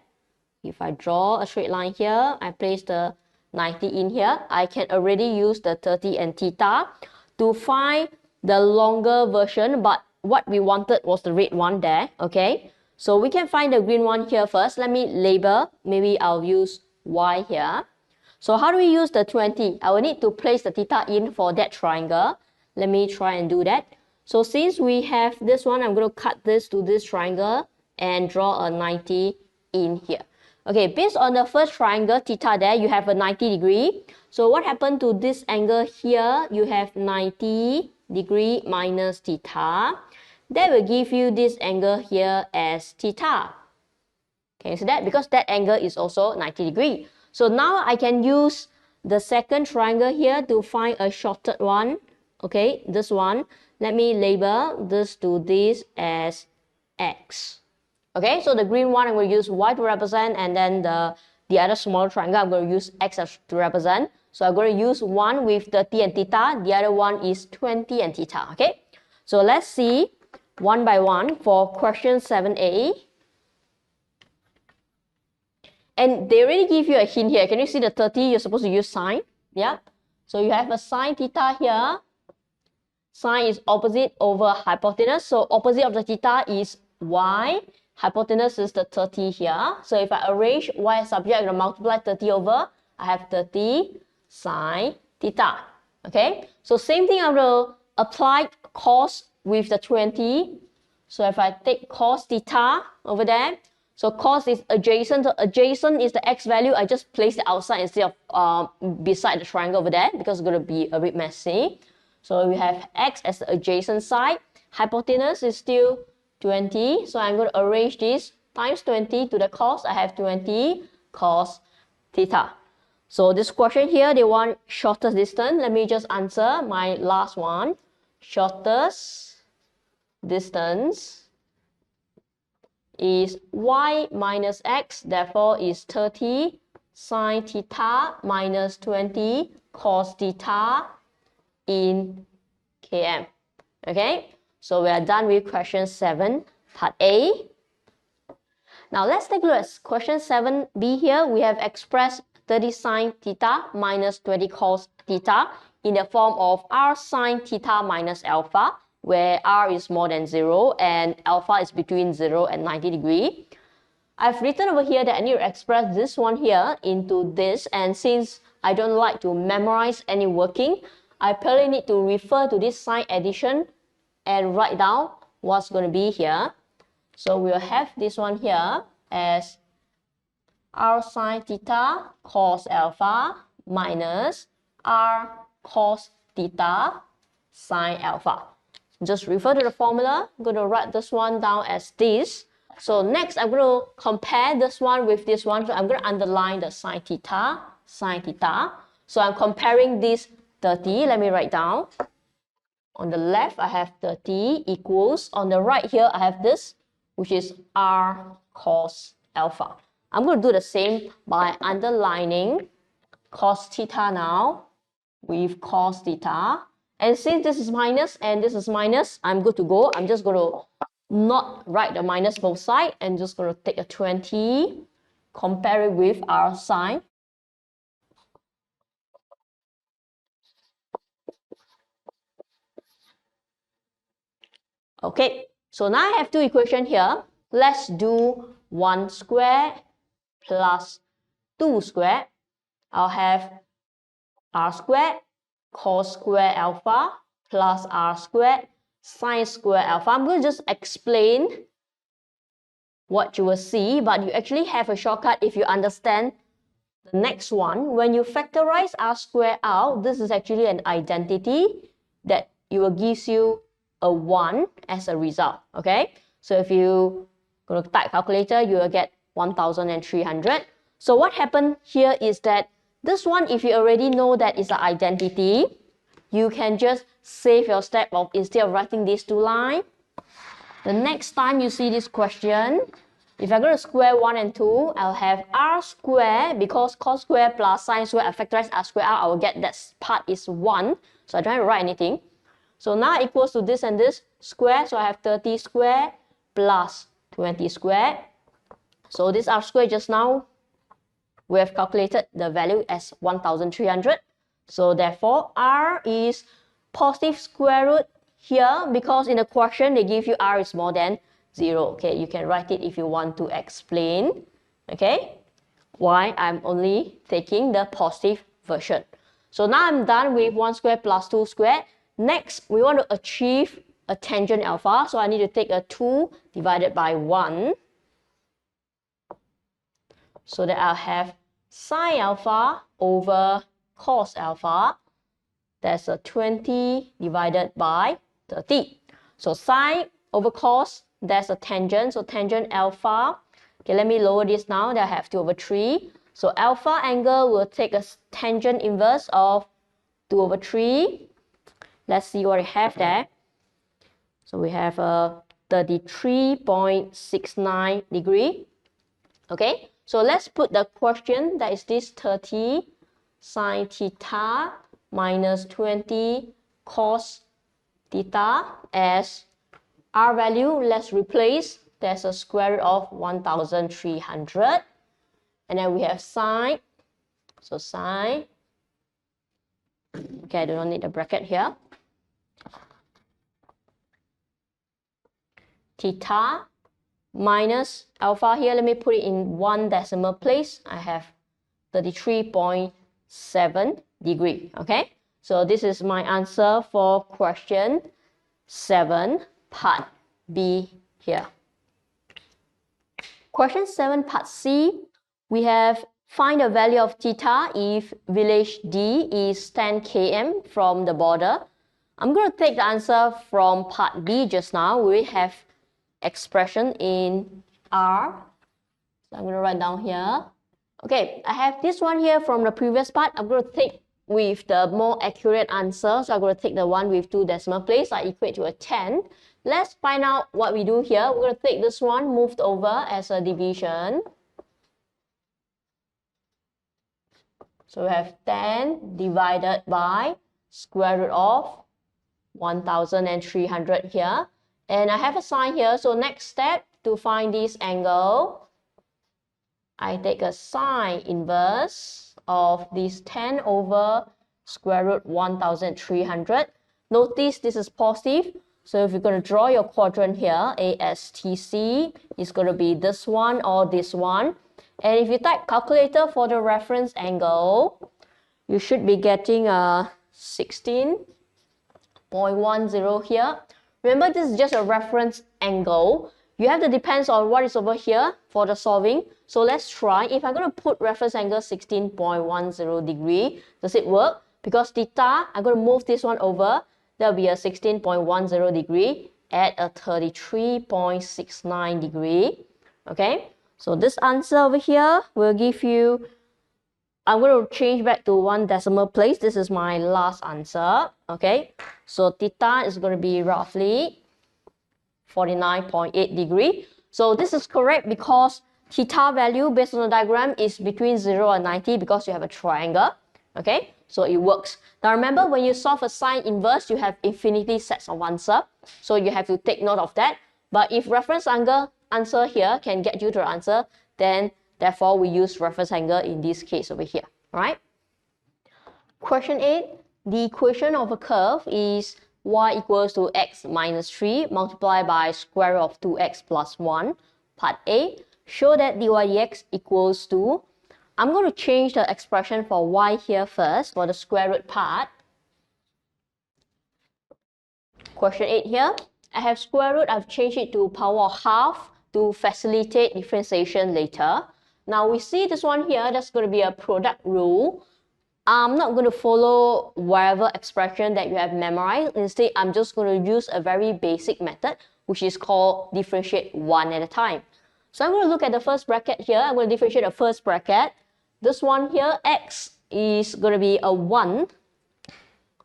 Speaker 1: If I draw a straight line here, I place the 90 in here. I can already use the 30 and theta to find the longer version, but what we wanted was the red one there, okay? So we can find the green one here first. Let me label. Maybe I'll use Y here. So how do we use the 20? I will need to place the theta in for that triangle. Let me try and do that. So since we have this one, I'm going to cut this to this triangle and draw a 90 in here. Okay, based on the first triangle, theta there, you have a 90 degree. So what happened to this angle here? You have 90 degree minus theta. That will give you this angle here as theta. Can you see that? Because that angle is also 90 degree. So now I can use the second triangle here to find a shorted one. Okay, this one. Let me label this to this as X. Okay, so the green one I'm going to use Y to represent, and then the other smaller triangle I'm going to use X to represent. So I'm going to use one with 30 and theta. The other one is 20 and theta. Okay. So let's see one by one for question 7a. And they already give you a hint here. Can you see the 30? You're supposed to use sine. Yeah. So you have a sine theta here. Sine is opposite over hypotenuse. So opposite of the theta is y. Hypotenuse is the 30 here. So if I arrange y as subject, I'm going to multiply 30 over. I have 30 sine theta. Okay. So same thing, I'm going to apply cos with the 20. So if I take cos theta over there, so cos is adjacent. So adjacent is the x value. I just place it outside instead of beside the triangle over there because it's going to be a bit messy. So we have x as the adjacent side. Hypotenuse is still 20. So I'm going to arrange this times 20 to the cos. I have 20 cos theta. So this question here, they want shortest distance. Let me just answer my last one. Shortest distance is y minus x, therefore is 30 sine theta minus 20 cos theta in km. Okay, so we are done with question 7, part A. Now let's take a look at question 7b here. We have expressed 30 sine theta minus 20 cos theta in the form of r sine theta minus alpha, where r is more than 0 and alpha is between 0 and 90 degrees. I've written over here that I need to express this one here into this, and since I don't like to memorize any working, I probably need to refer to this sign addition and write down what's going to be here. So we'll have this one here as r sine theta cos alpha minus r cos theta sine alpha. Just refer to the formula. I'm going to write this one down as this. So next, I'm going to compare this one with this one. So I'm going to underline the sine theta, sine theta. So I'm comparing this 30. Let me write down. On the left, I have 30 equals. On the right here, I have this, which is r cos alpha. I'm going to do the same by underlining cos theta now with cos theta. And since this is minus and this is minus, I'm good to go. I'm just going to not write the minus both sides and just going to take a 20, compare it with r sine. Okay, so now I have two equations here. Let's do 1 square plus 2 square. I'll have r squared cos square alpha plus r squared sine square alpha. I'm going to just explain what you will see, but you actually have a shortcut if you understand the next one. When you factorize r squared out, this is actually an identity that it will give you a 1 as a result. Okay, so if you go to type calculator, you will get 1300. So what happened here is that this one, if you already know that it's an identity, you can just save your step of instead of writing these two lines. The next time you see this question, if I'm going to square 1 and 2, I'll have r squared, because cos square plus sine square, I factorize r squared out, I will get that part is 1. So I don't have to write anything. So now equals to this and this square. So I have 30 square plus 20 square. So this r squared just now, we have calculated the value as 1300. So therefore, r is positive square root here, because in the question they give you r is more than 0. Okay, you can write it if you want to explain, okay, why I'm only taking the positive version. So now I'm done with 1 square plus 2 square. Next, we want to achieve a tangent alpha. So I need to take a 2 divided by 1. So that I'll have sine alpha over cos alpha. That's a 20 divided by 30. So sine over cos, that's a tangent. So tangent alpha. Okay, let me lower this now. That I have 2 over 3. So alpha angle will take a tangent inverse of 2 over 3. Let's see what I have there. So we have a 33.69 degree. Okay, so let's put the question, that is this 30 sine theta minus 20 cos theta as R value. Let's replace. There's a square root of 1300. And then we have sine. So sine. Okay, I do not need a bracket here. Theta minus alpha here. Let me put it in one decimal place. I have 33.7 degree. Okay, so this is my answer for question 7, part B here. Question 7, part C, we have find the value of theta if village D is 10 km from the border. I'm going to take the answer from part B just now. We have expression in R. So I'm going to write down here. Okay, I have this one here from the previous part. I'm going to take with the more accurate answer. So I'm going to take the one with 2 decimal places. I equate to a 10. Let's find out what we do here. We're going to take this one moved over as a division. So we have 10 divided by square root of 1300 here. And I have a sign here. So next step, to find this angle, I take a sine inverse of this 10 over square root 1300. Notice this is positive. So if you're going to draw your quadrant here, ASTC is going to be this one or this one. And if you type calculator for the reference angle, you should be getting a 16.10 here. Remember, this is just a reference angle. You have to depend on what is over here for the solving. So let's try. If I'm going to put reference angle 16.10 degree, does it work? Because theta, I'm going to move this one over. There will be a 16.10 degree at a 33.69 degree. Okay, so this answer over here will give you, I'm going to change back to 1 decimal place. This is my last answer. Okay, so theta is going to be roughly 49.8 degree. So this is correct because theta value based on the diagram is between 0 and 90 because you have a triangle. Okay, so it works. Now remember, when you solve a sine inverse, you have infinity sets of answer. So you have to take note of that. But if reference angle answer here can get you to the answer, then therefore we use reference angle in this case over here. Alright? Question 8. The equation of a curve is y equals to x minus 3 multiplied by square root of 2x plus 1. Part A. Show that dy dx equals to, I'm going to change the expression for y here first for the square root part. Question 8 here. I have square root, I've changed it to power of half to facilitate differentiation later. Now we see this one here, that's going to be a product rule. I'm not going to follow whatever expression that you have memorized. Instead, I'm just going to use a very basic method, which is called differentiate one at a time. So I'm going to look at the first bracket here. I'm going to differentiate the first bracket. This one here, x is going to be a 1.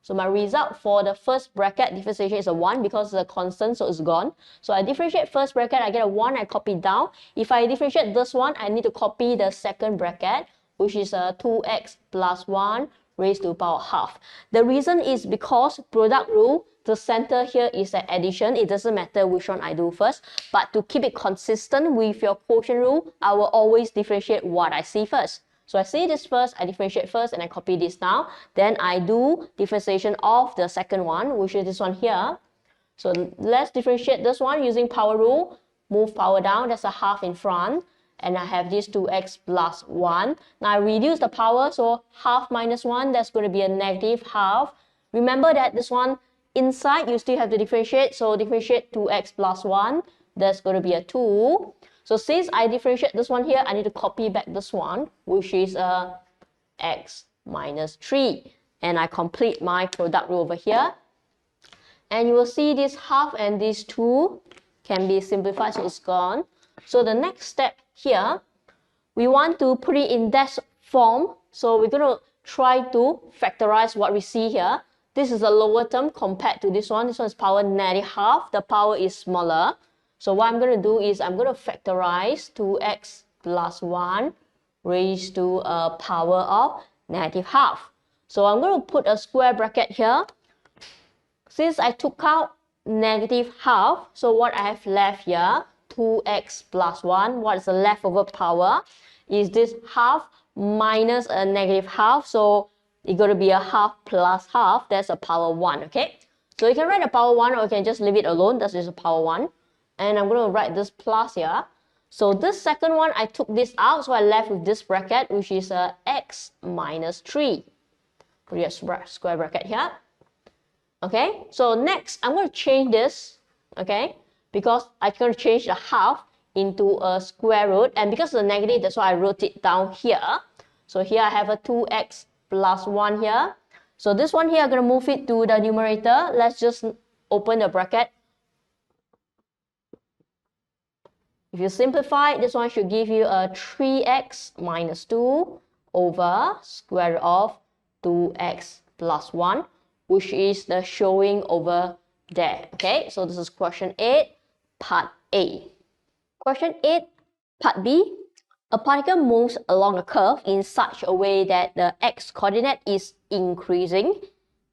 Speaker 1: So my result for the first bracket differentiation is a 1 because it's a constant, so it's gone. So I differentiate first bracket, I get a 1, I copy down. If I differentiate this one, I need to copy the second bracket, which is a 2x plus 1 raised to the power half. The reason is because product rule, the center here is an addition. It doesn't matter which one I do first. But to keep it consistent with your quotient rule, I will always differentiate what I see first. So I see this first, I differentiate first, and I copy this down. Then I do differentiation of the second one, which is this one here. So let's differentiate this one using power rule. Move power down, that's a half in front. And I have this 2x plus 1. Now I reduce the power, so half minus 1, that's going to be a negative half. Remember that this one, inside you still have to differentiate. So differentiate 2x plus 1, that's going to be a 2. So since I differentiate this one here, I need to copy back this one, which is x minus 3. And I complete my product rule over here. And you will see this half and this 2 can be simplified, so it's gone. So the next step here, we want to put it in that form. So we're going to try to factorize what we see here. This is a lower term compared to this one. This one is power negative half. The power is smaller. So what I'm going to do is I'm going to factorize 2x plus 1 raised to a power of negative half. So I'm going to put a square bracket here. Since I took out negative half, so what I have left here, 2x plus 1, what is the leftover power? Is this half minus a negative half, so it's going to be a half plus half, that's a power 1, okay? So you can write a power 1 or you can just leave it alone, that's just a power 1. And I'm going to write this plus here. So this second one, I took this out, so I left with this bracket, which is x minus 3. Put a square bracket here. Okay, so next, I'm going to change this, okay, because I'm going to change the half into a square root, and because of the negative, that's why I wrote it down here. So here I have a 2x plus 1 here. So this one here, I'm going to move it to the numerator. Let's just open the bracket. If you simplify, this one should give you a 3x minus 2 over square root of 2x plus 1. Which is the showing over there. Okay, so this is question 8, part A. Question 8, part B. A particle moves along a curve in such a way that the x-coordinate is increasing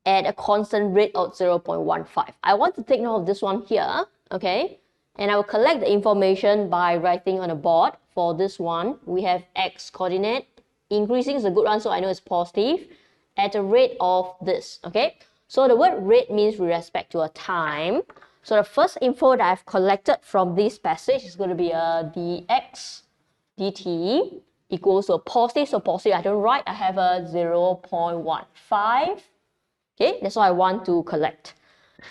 Speaker 1: at a constant rate of 0.15. I want to take note of this one here, okay? And I will collect the information by writing on a board. For this one, we have x-coordinate. Increasing is a good one, so I know it's positive. At a rate of this, okay? So the word rate means with respect to a time. So the first info that I've collected from this passage is going to be a dx dt equals to a positive. So positive I don't write, I have a 0.15. Okay, that's what I want to collect.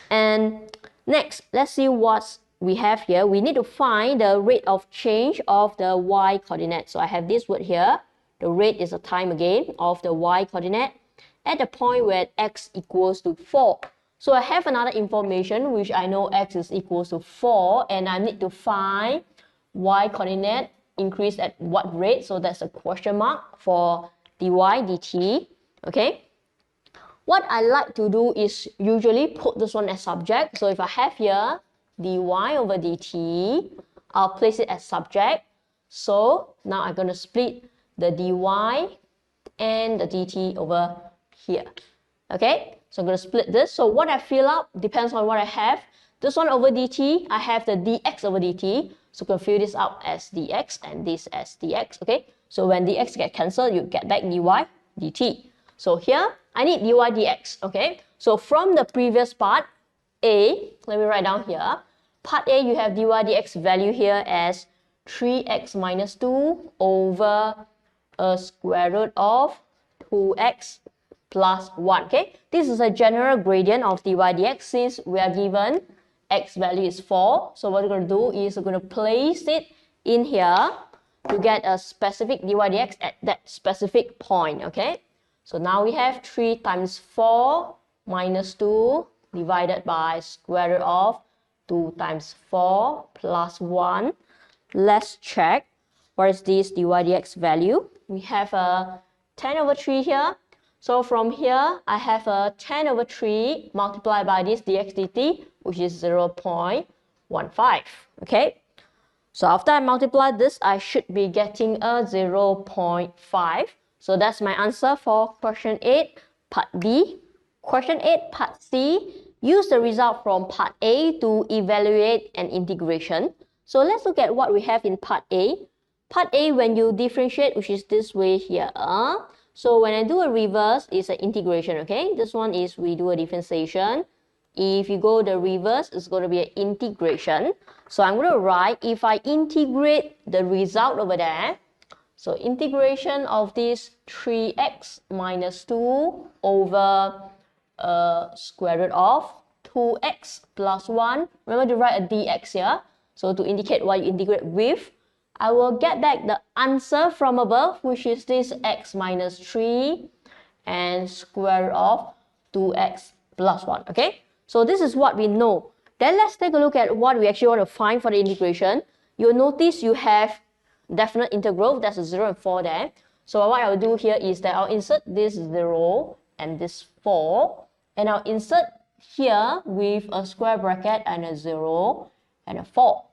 Speaker 1: And next, let's see what we have here. We need to find the rate of change of the y coordinate. So I have this word here. The rate is the time again of the y coordinate at the point where x equals to 4. So I have another information which I know x is equals to 4 and I need to find y coordinate increase at what rate. So that's a question mark for dy dt. Okay. What I like to do is usually put this one as subject. So if I have here dy over dt, I'll place it as subject. So now I'm going to split the dy and the dt over here. Okay, so I'm going to split this. So what I fill up depends on what I have. This one over dt, I have the dx over dt. So you can fill this out as dx and this as dx. Okay, so when dx get cancelled, you get back dy dt. So here, I need dy dx. Okay, so from the previous part, A, let me write down here. Part A, you have dy dx value here as 3x minus 2 over a square root of 2x plus 1, okay? This is a general gradient of dy dx since we are given x value is 4. So what we're going to do is we're going to place it in here to get a specific dy dx at that specific point, okay? So now we have 3 times 4 minus 2 divided by square root of 2 times 4 plus 1. Let's check what is this dy dx value. We have a 10 over 3 here. So from here, I have a 10 over 3 multiplied by this dx dt, which is 0.15, okay? So after I multiply this, I should be getting a 0.5. So that's my answer for question 8, part B. Question 8, part C. Use the result from part A to evaluate an integration. So let's look at what we have in part A. Part A, when you differentiate, which is this way here. So when I do a reverse, it's an integration, okay? This one is we do a differentiation. If you go the reverse, it's going to be an integration. So I'm going to write, if I integrate the result over there, so integration of this 3x minus 2 over square root of 2x plus 1. Remember to write a dx here. So to indicate what you integrate with, I will get back the answer from above, which is this x minus 3 and square root of 2x plus 1, okay? So this is what we know. Then let's take a look at what we actually want to find for the integration. You'll notice you have definite integral, that's a 0 and 4 there. So what I'll do here is that I'll insert this 0 and this 4, and I'll insert here with a square bracket and a 0 and a 4.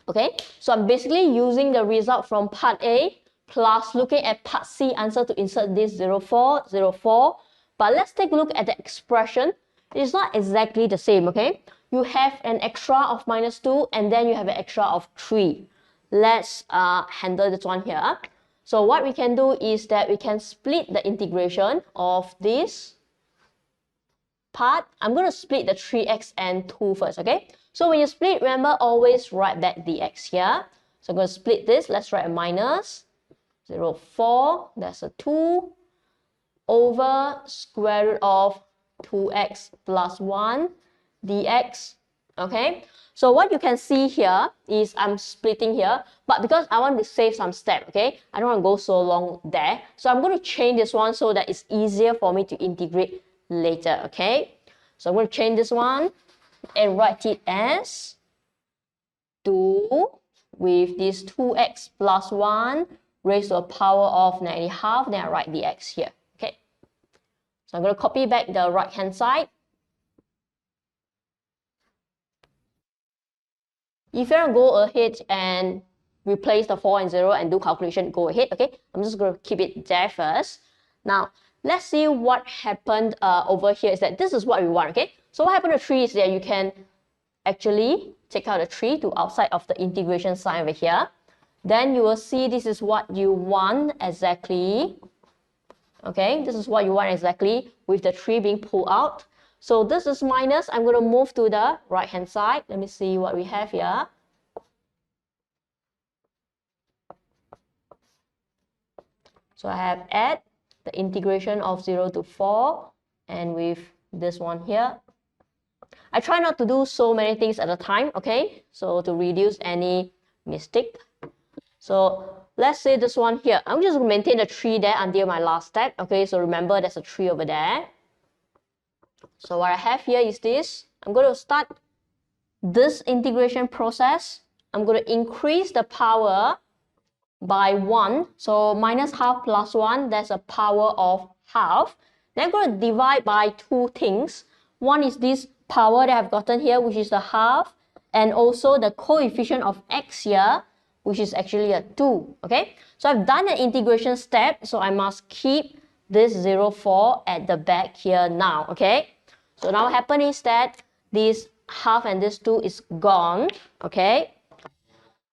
Speaker 1: Okay, so I'm basically using the result from part A plus looking at part C answer to insert this 0, 4, 0, 4. But let's take a look at the expression. It's not exactly the same, okay? You have an extra of -2 and then you have an extra of 3. Let's handle this one here. So what we can do is that we can split the integration of this part. I'm going to split the 3x and 2 first, okay? So when you split, remember, always write back the x here. So I'm going to split this. Let's write a minus 0, 4. That's a 2 over square root of 2x plus 1 dx, okay? So what you can see here is I'm splitting here, but because I want to save some step, okay? I don't want to go so long there. So I'm going to change this one so that it's easier for me to integrate later, okay? So I'm going to change this one and write it as 2 with this 2x plus 1 raised to a power of 9.5. Then I write the x here, okay? So I'm going to copy back the right hand side. If you want to go ahead and replace the 4 and 0 and do calculation, go ahead, okay? I'm just going to keep it there first. Now, let's see what happened over here is that this is what we want, okay? So what happened to 3 is that you can actually take out the 3 to outside of the integration sign over here. Then you will see this is what you want exactly. Okay, this is what you want exactly with the 3 being pulled out. So this is minus. I'm going to move to the right hand side. Let me see what we have here. So I have add the integration of 0 to 4 and with this one here. I try not to do so many things at a time, okay? So to reduce any mistake. So let's say this one here. I'm just going to maintain the 3 there until my last step, okay? So remember there's a 3 over there. So what I have here is this. I'm going to start this integration process. I'm going to increase the power by 1. So minus half plus 1, that's a power of half. Then I'm going to divide by 2 things. One is this power that I've gotten here, which is the half, and also the coefficient of x here, which is actually a 2, okay? So I've done an integration step, so I must keep this 0, 4 at the back here now, okay? So now what happened is that this half and this 2 is gone, okay?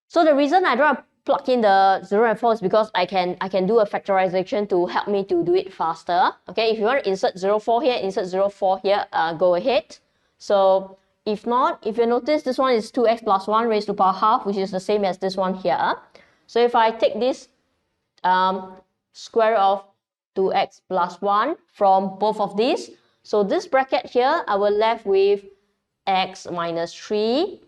Speaker 1: So the reason I don't plug in the 0 and 4 is because I can do a factorization to help me to do it faster, okay? If you want to insert 0, 4 here, insert 0, 4 here, go ahead. So if not, if you notice, this one is 2x plus 1 raised to power half, which is the same as this one here. So if I take this square root of 2x plus 1 from both of these, so this bracket here, I will left with x minus 3.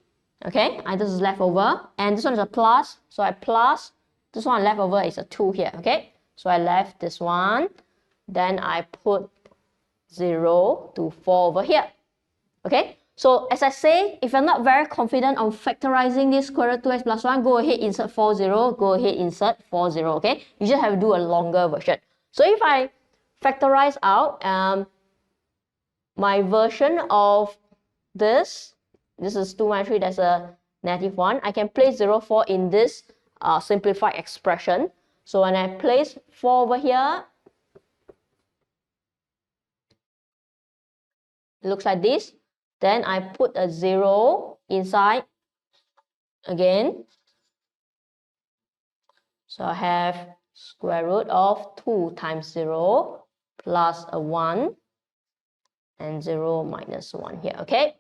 Speaker 1: Okay, and this is left over. And this one is a plus, so I plus. This one left over is a 2 here, okay? So I left this one. Then I put 0 to 4 over here. Okay, so as I say, if you're not very confident on factorizing this square root 2x plus 1, go ahead, insert 4, 0. Go ahead, insert 4, 0, okay? You just have to do a longer version. So if I factorize out my version of this is 2 minus 3, that's a negative 1. I can place 0, 4 in this simplified expression. So when I place 4 over here, it looks like this. Then I put a 0 inside again. So I have square root of 2 times 0 plus a 1 and 0 minus 1 here, okay?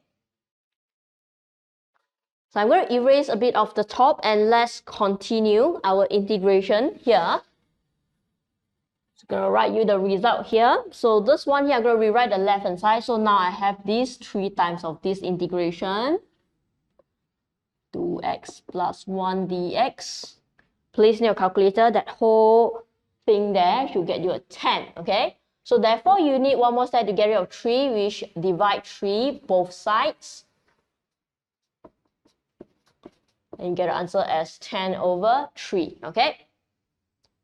Speaker 1: So I'm going to erase a bit of the top and let's continue our integration here. So I'm going to write you the result here. So this one here, I'm going to rewrite the left hand side. So now I have these 3 times of this integration. 2x plus 1 dx. Place in your calculator, that whole thing there should get you a 10, okay? So therefore, you need one more step to get rid of 3, which divide 3 both sides. And you get an answer as 10 over 3, okay?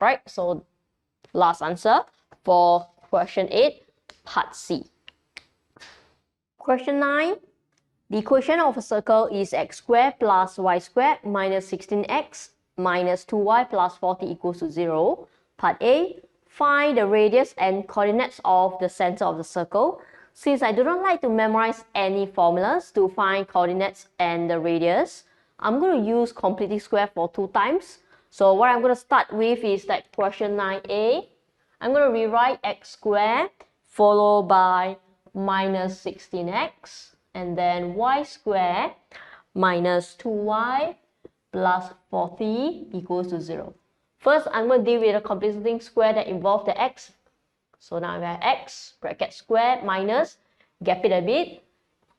Speaker 1: Right, so last answer for question 8, part C. Question 9. The equation of a circle is x squared plus y squared minus 16x minus 2y plus 40 equals to 0. Part A, find the radius and coordinates of the center of the circle. Since I do not like to memorize any formulas to find coordinates and the radius, I'm going to use completing square for 2 times. So what I'm going to start with is like question 9a. I'm going to rewrite x squared followed by minus 16x and then y squared minus 2y plus 40 equals to 0. First, I'm going to deal with a completing square that involves the x. So now we have x bracket square minus, gap it a bit,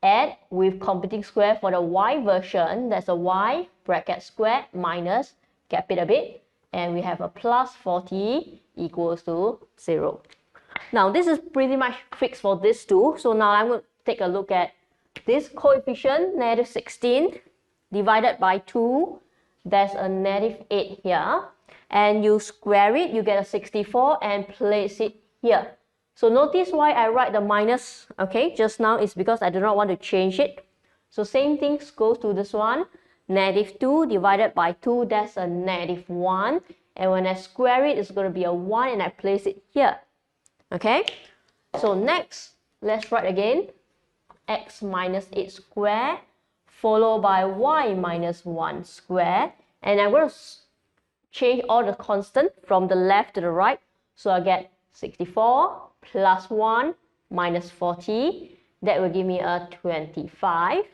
Speaker 1: add with completing square for the y version, that's a y bracket square minus, gap it a bit, and we have a plus 40 equals to 0. Now this is pretty much fixed for this too. So now I'm going to take a look at this coefficient, negative 16 divided by 2, there's a negative 8 here. And you square it, you get a 64 and place it here. So notice why I write the minus, okay, just now is because I do not want to change it. So same thing goes to this one. Negative 2 divided by 2, that's a negative 1. And when I square it, it's going to be a 1 and I place it here. Okay, so next, let's write again. X minus 8 squared followed by y minus 1 squared. And I'm going to change all the constant from the left to the right. So I get 64 plus 1 minus 40. That will give me a 25.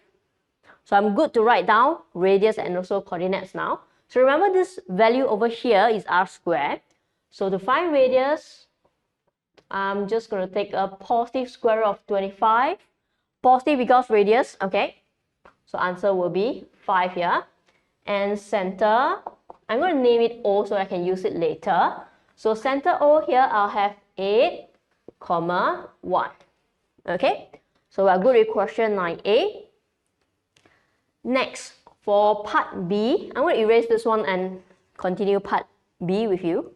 Speaker 1: So I'm good to write down radius and also coordinates now. So remember this value over here is r squared. So to find radius, I'm just going to take a positive square root of 25. Positive because radius, okay. So answer will be 5 here. And center, I'm going to name it O so I can use it later. So center O here, I'll have 8, 1. Okay, so we're good with question 9a. Next, for part B, I'm going to erase this one and continue part B with you.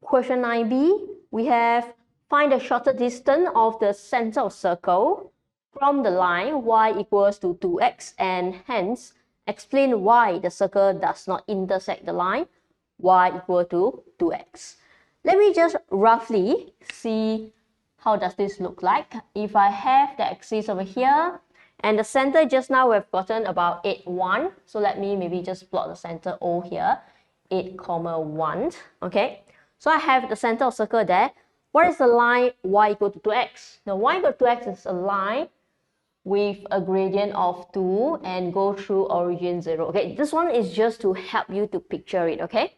Speaker 1: Question 9b, we have find the shorter distance of the center of circle from the line y equals to 2x and hence explain why the circle does not intersect the line y equal to 2x. Let me just roughly see how does this look like. If I have the axis over here and the center just now we've gotten about 8, 1. So let me maybe just plot the center O here, 8, 1. Okay, so I have the center of circle there. What is the line y equal to 2x? Now y equal to 2x is a line with a gradient of 2 and go through origin 0. Okay, this one is just to help you to picture it, okay?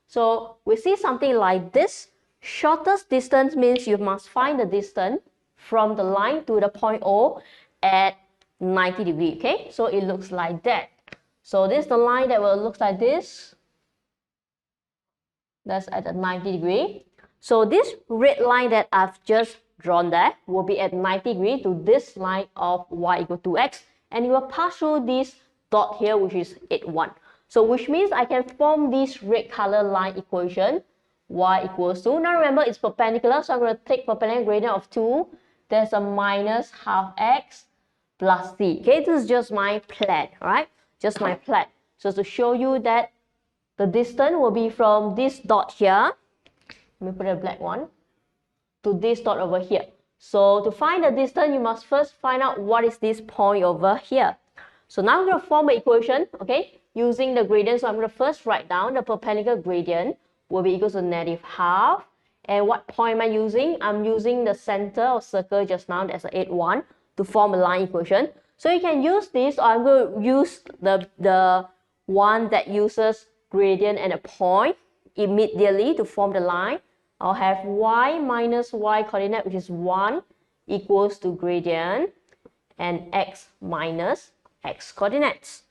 Speaker 1: So we see something like this. Shortest distance means you must find the distance from the line to the point O at 90 degrees, okay? So it looks like that. So this is the line that will look like this. That's at a 90 degree. So this red line that I've just drawn there will be at 90 degrees to this line of y equal to x, and it will pass through this dot here, which is 8, 1. So which means I can form this red color line equation, y equals to, now remember it's perpendicular, so I'm going to take perpendicular gradient of 2, there's a minus half x plus c. Okay, this is just my plan, right? Just my plan. So to show you that the distance will be from this dot here, let me put a black one, to this dot over here. So to find the distance, you must first find out what is this point over here. So now I'm going to form an equation, okay, using the gradient. So I'm going to first write down the perpendicular gradient will be equal to negative half. And what point am I using? I'm using the center of circle just now, that's 8, 1, to form a line equation. So you can use this, or I'm going to use the one that uses gradient and a point immediately to form the line. I'll have y minus y coordinate, which is 1, equals to gradient, and x minus x coordinates.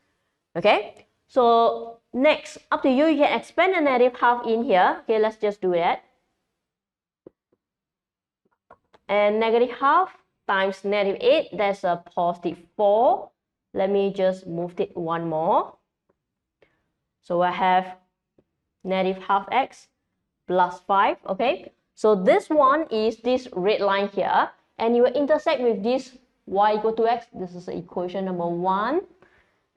Speaker 1: Okay, so next, up to you, you can expand the negative half in here. Okay, let's just do that. And negative half times negative 8, that's a positive 4. Let me just move it one more. So I have negative half x plus 5, okay? So this one is this red line here, and you will intersect with this y equal to x. This is equation number 1.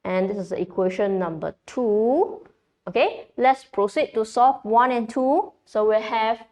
Speaker 1: And this is equation number 2. Okay, let's proceed to solve 1 and 2. So we have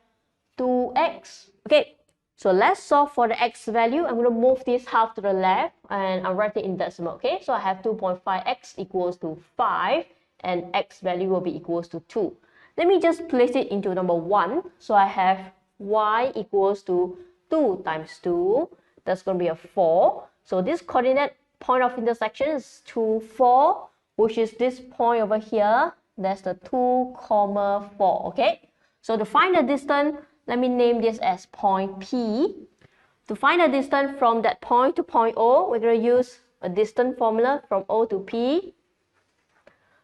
Speaker 1: 2x. Okay, so let's solve for the x value. I'm going to move this half to the left and I'll write it in decimal. Okay, so I have 2.5x equals to 5 and x value will be equals to 2. Let me just place it into number 1. So I have y equals to 2 times 2. That's going to be a 4. So this coordinate point of intersection is 2, 4, which is this point over here. That's the 2, 4. Okay, so to find the distance, let me name this as point P. To find the distance from that point to point O, we're going to use a distance formula from O to P.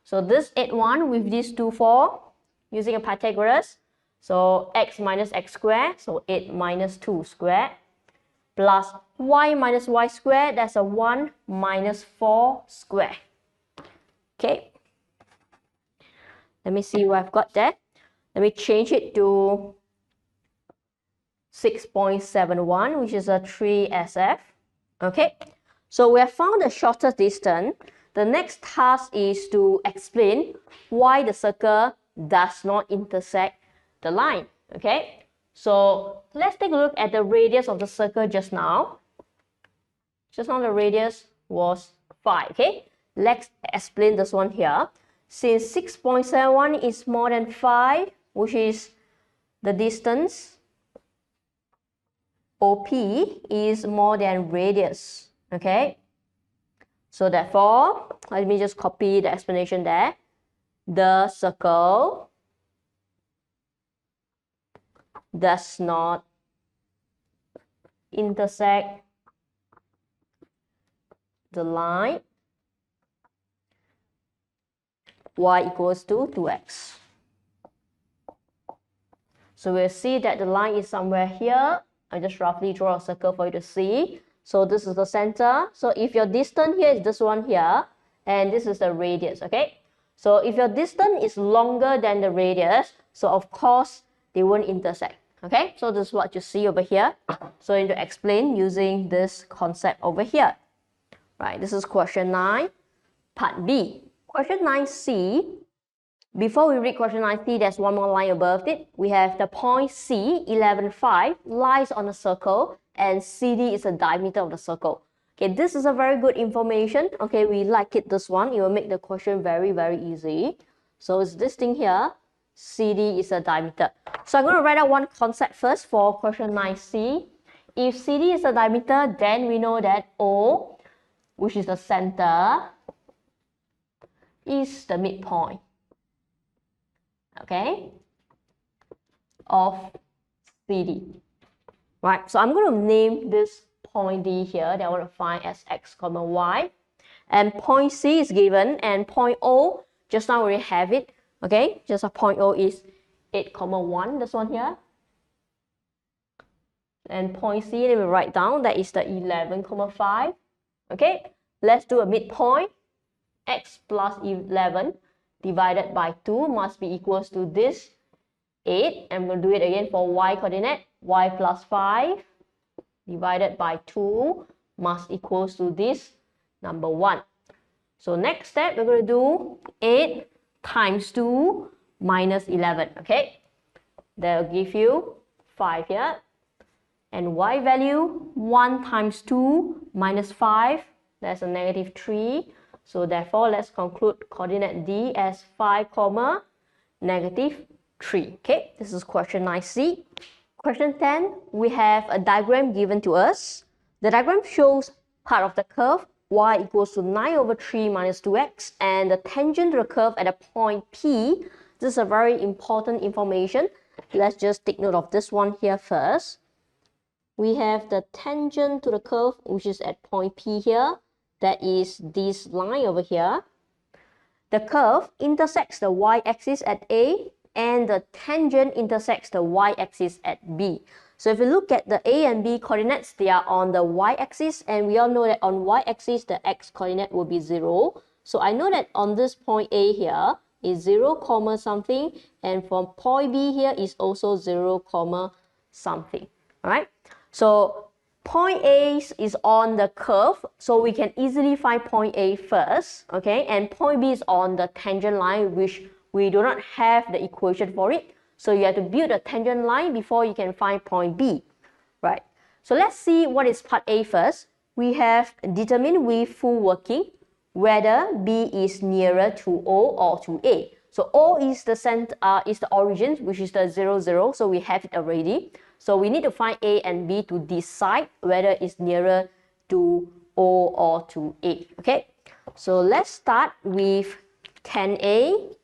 Speaker 1: So this 8, 1 with this 2, 4 using a Pythagoras. So x minus x squared, so 8 minus 2 squared, plus y minus y squared, that's a 1 minus 4 squared. Okay, let me see what I've got there. Let me change it to 6.71, which is a 3SF. Okay, so we have found the shortest distance. The next task is to explain why the circle does not intersect the line. Okay, so let's take a look at the radius of the circle just now. Just now the radius was 5. Okay, let's explain this one here. Since 6.71 is more than 5, which is the distance, OP is more than radius. Okay, so therefore, let me just copy the explanation there. The circle does not intersect the line y equals to 2x. So we'll see that the line is somewhere here. I just roughly draw a circle for you to see. So this is the center. So if your distance here is this one here, and this is the radius, okay? So if your distance is longer than the radius, so of course they won't intersect. Okay, so this is what you see over here. So I need to explain using this concept over here. Right, this is question 9, part B. Question 9C, before we read question 9C, there's one more line above it. We have the point C, 11, 5, lies on a circle, and CD is the diameter of the circle. Okay, this is a very good information. Okay, we like it, this one. It will make the question very, very easy. So it's this thing here. CD is a diameter. So I'm going to write out one concept first for question 9C. If CD is a diameter, then we know that O, which is the center, is the midpoint, okay, of CD. Right, so I'm going to name this point D here that I want to find as x, y. And point C is given, and point O, just now we have it. Okay, just a point O is 8, 1, this one here. And point C, let me write down, that is the 11, 5. Okay, let's do a midpoint. X plus 11 divided by 2 must be equals to this 8. I'm going to do it again for y coordinate. Y plus 5 divided by 2 must equals to this number 1. So next step, we're going to do 8 times 2 minus 11. Okay, that will give you 5 here. And y value, 1 times 2 minus 5, that's a negative 3. So therefore, let's conclude coordinate D as 5, negative 3. Okay, this is question 9C. Question 10, we have a diagram given to us. The diagram shows part of the curve y equals to 9 over 3 minus 2x, and the tangent to the curve at a point P. This is a very important information. Let's just take note of this one here first. We have the tangent to the curve, which is at point P here. That is this line over here. The curve intersects the y-axis at A, and the tangent intersects the y-axis at B. So if you look at the A and B coordinates, they are on the y-axis, and we all know that on y-axis, the x-coordinate will be 0. So I know that on this point A here is 0, something, and from point B here is also 0, something. All right. So Point A is on the curve, so we can easily find point A first, okay? And point B is on the tangent line, which we do not have the equation for it. So you have to build a tangent line before you can find point B, right? So let's see what is part A first. We have determined with full working whether B is nearer to O or to A. So O is the origin, which is the 0, 0. So we have it already. So we need to find A and B to decide whether it's nearer to O or to A. Okay. So let's start with 10A.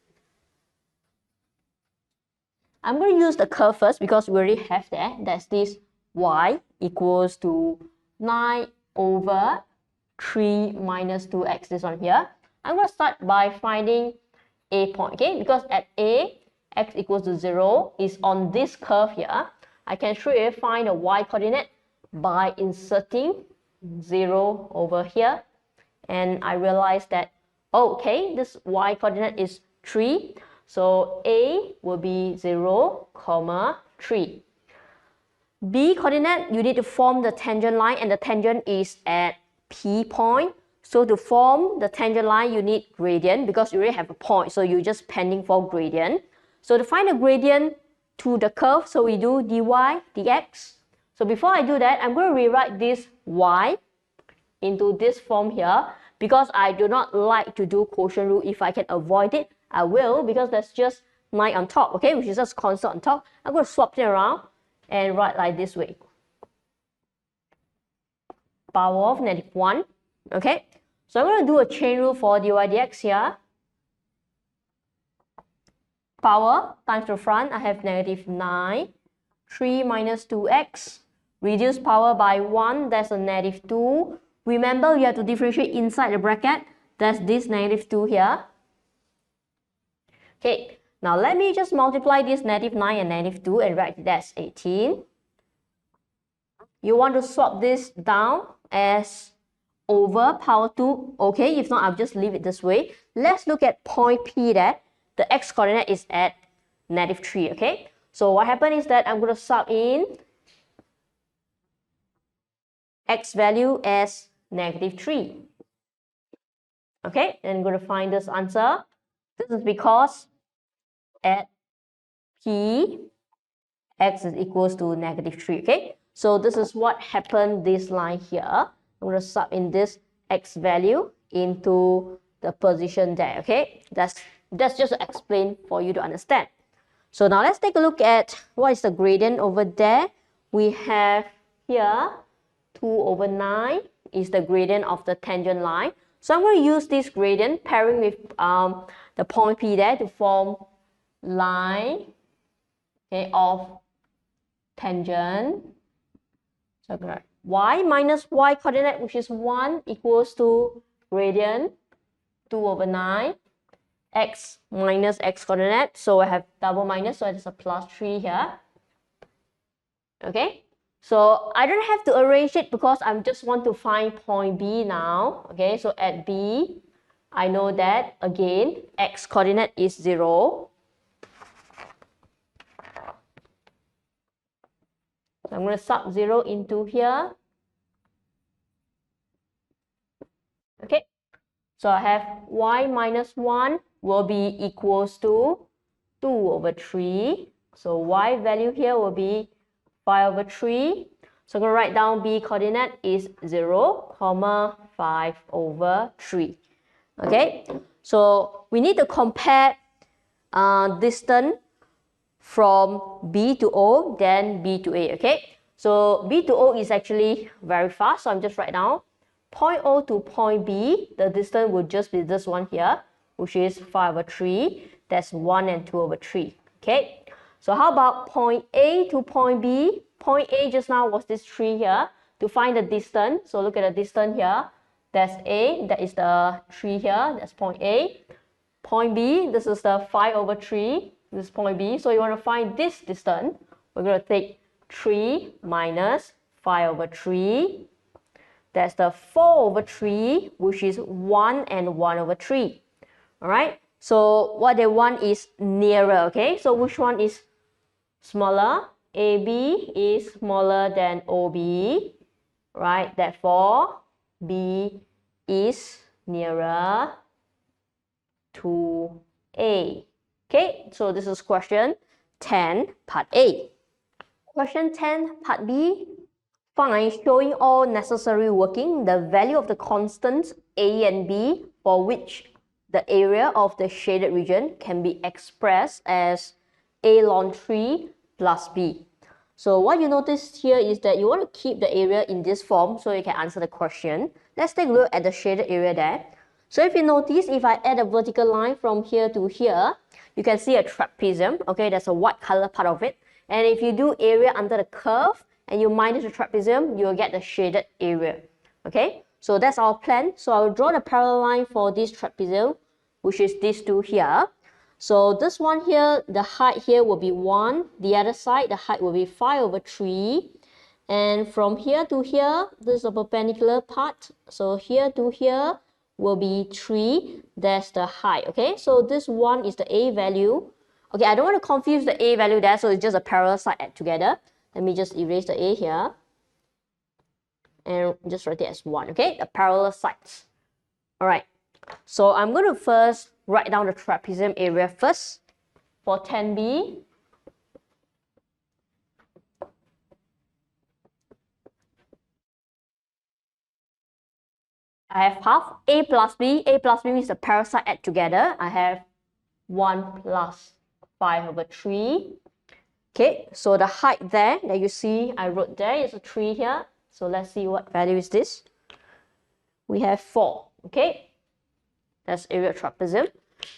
Speaker 1: I'm going to use the curve first because we already have that. That's this y equals to 9 over 3 minus 2x, this one here. I'm going to start by finding A point, okay? Because at A, x equals to 0 is on this curve here. I can straight away find the y coordinate by inserting 0 over here. And I realize that, okay, this y coordinate is 3. So A will be 0, 3. B coordinate, you need to form the tangent line, and the tangent is at P point. So to form the tangent line, you need gradient because you already have a point. So you're just pending for gradient. So to find the gradient to the curve, so we do dy dx. So before I do that, I'm going to rewrite this y into this form here because I do not like to do quotient rule. If I can avoid it, I will, because that's just 9 on top, okay, which is just constant on top. I'm going to swap it around and write like this way. Power of -1, okay. So I'm going to do a chain rule for dy dx here. Power times the front, I have -9. 3 minus 2x. Reduce power by 1, that's a -2. Remember, you have to differentiate inside the bracket. That's this -2 here. Okay, now let me just multiply this -9 and -2 and write it as 18. You want to swap this down as over power 2. Okay, if not, I'll just leave it this way. Let's look at point P there. The x coordinate is at -3, okay? So what happened is that I'm going to sub in x value as -3. Okay, and I'm going to find this answer. This is because at P, x is equals to -3, okay? So this is what happened this line here. I'm going to sub in this x value into the position there, okay? That's just to explain for you to understand. So now let's take a look at what is the gradient over there. We have here 2 over 9 is the gradient of the tangent line. So I'm going to use this gradient pairing with the point P there to form line, okay, of tangent. So I'm going to y minus y coordinate, which is 1, equals to gradient 2 over 9. X minus x coordinate, so I have double minus, so it's a +3 here. Okay, so I don't have to arrange it because I just want to find point B now. Okay, so at B, I know that again x coordinate is 0. So I'm going to sub 0 into here. Okay, so I have y minus 1 will be equals to 2 over 3. So y value here will be 5 over 3. So I'm going to write down B coordinate is 0, 5 over 3. Okay, so we need to compare distance from B to O, then B to A, okay? So B to O is actually very fast, so I'm just write down point O to point B, the distance will just be this one here, which is 5 over 3. That's 1 and 2 over 3. Okay. So how about point A to point B? Point A just now was this 3 here. To find the distance, so look at the distance here. That's A. That is the 3 here. That's point A. Point B, this is the 5 over 3. This is point B. So you want to find this distance. We're going to take 3 minus 5 over 3. That's the 4 over 3, which is 1 and 1 over 3. Alright, so what they want is nearer, okay? So which one is smaller? AB is smaller than OB. right? Therefore, B is nearer to A. Okay, so this is question 10, part A. Question 10, part B. Find, showing all necessary working, the value of the constants A and B for which the area of the shaded region can be expressed as A ln 3 plus B. So what you notice here is that you want to keep the area in this form so you can answer the question. Let's take a look at the shaded area there. So if you notice, if I add a vertical line from here to here, you can see a trapezium. Okay, there's a white color part of it. And if you do area under the curve and you minus the trapezium, you'll get the shaded area. Okay, so that's our plan. So I'll draw the parallel line for this trapezium, which is these two here. So this one here, the height here will be 1. The other side, the height will be 5/3. And from here to here, this is a perpendicular part. So here to here will be 3. That's the height. Okay, so this one is the A value. Okay, I don't want to confuse the A value there, so it's just a parallel side add together. Let me just erase the A here. And just write it as 1. Okay, the parallel sides. All right. So I'm going to first write down the trapezium area first for 10B. I have half A plus B. A plus B means the parallel side add together. I have 1 plus 5/3. Okay, so the height there that you see I wrote there is a 3 here. So let's see what value is this. We have 4. Okay, that's area of trapezium.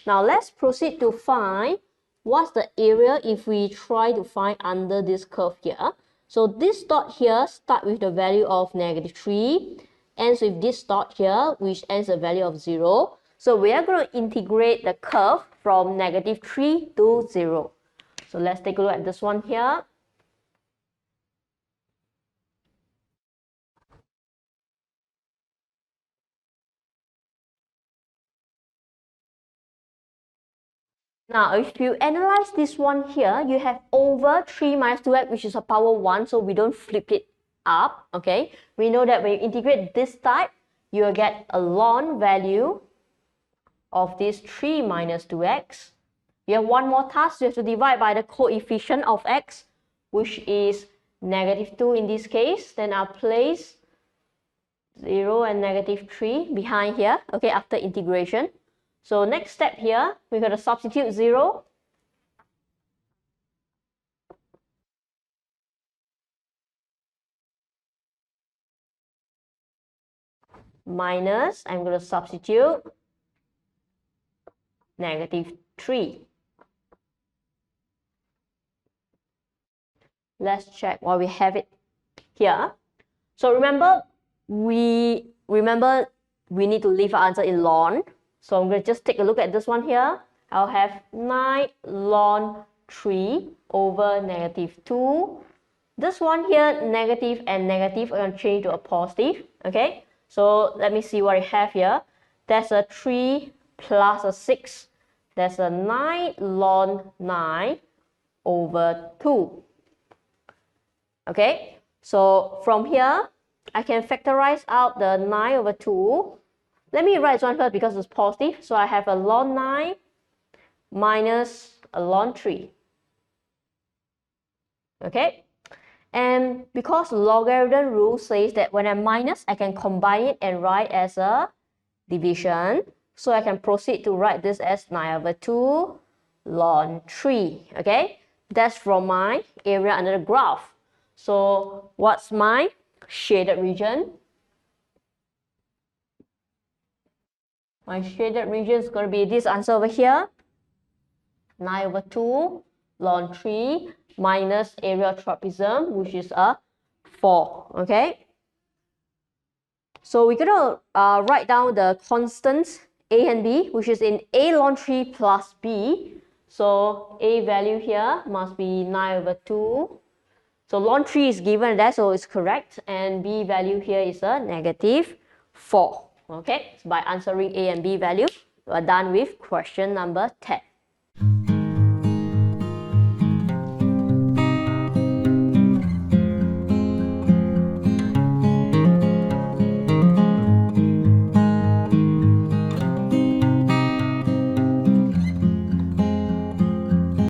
Speaker 1: Now let's proceed to find what's the area if we try to find under this curve here. So this dot here start with the value of -3, ends with this dot here, which ends the value of 0. So we are going to integrate the curve from -3 to 0. So let's take a look at this one here. Now, if you analyze this one here, you have over 3 minus 2x, which is a power 1, so we don't flip it up, okay? We know that when you integrate this type, you'll get a ln value of this 3 minus 2x. You have one more task, you have to divide by the coefficient of x, which is -2 in this case. Then I'll place 0 and -3 behind here, okay, after integration. So next step here, we're going to substitute 0. Minus, I'm going to substitute -3. Let's check while we have it here. So remember, we need to leave our answer in ln. So I'm going to just take a look at this one here. I'll have 9 ln 3 over -2. This one here, negative and negative, are going to change to a positive. Okay, so let me see what I have here. That's a 3 plus a 6. That's a 9 ln 9 over 2. Okay, so from here, I can factorize out the 9 over 2. Let me write this one first because it's positive. So I have a ln 9 minus a ln 3. Okay, and because logarithm rule says that when I minus, I can combine it and write as a division. So I can proceed to write this as 9/2 ln 3. Okay, that's from my area under the graph. So what's my shaded region? My shaded region is going to be this answer over here. 9/2 ln 3 minus area of trapezium, which is a 4. Okay. So we're going to write down the constants A and B, which is in A ln 3 plus B. So A value here must be 9/2. So ln 3 is given there, so it's correct. And B value here is a -4. Okay, so by answering A and B value, we are done with question number 10.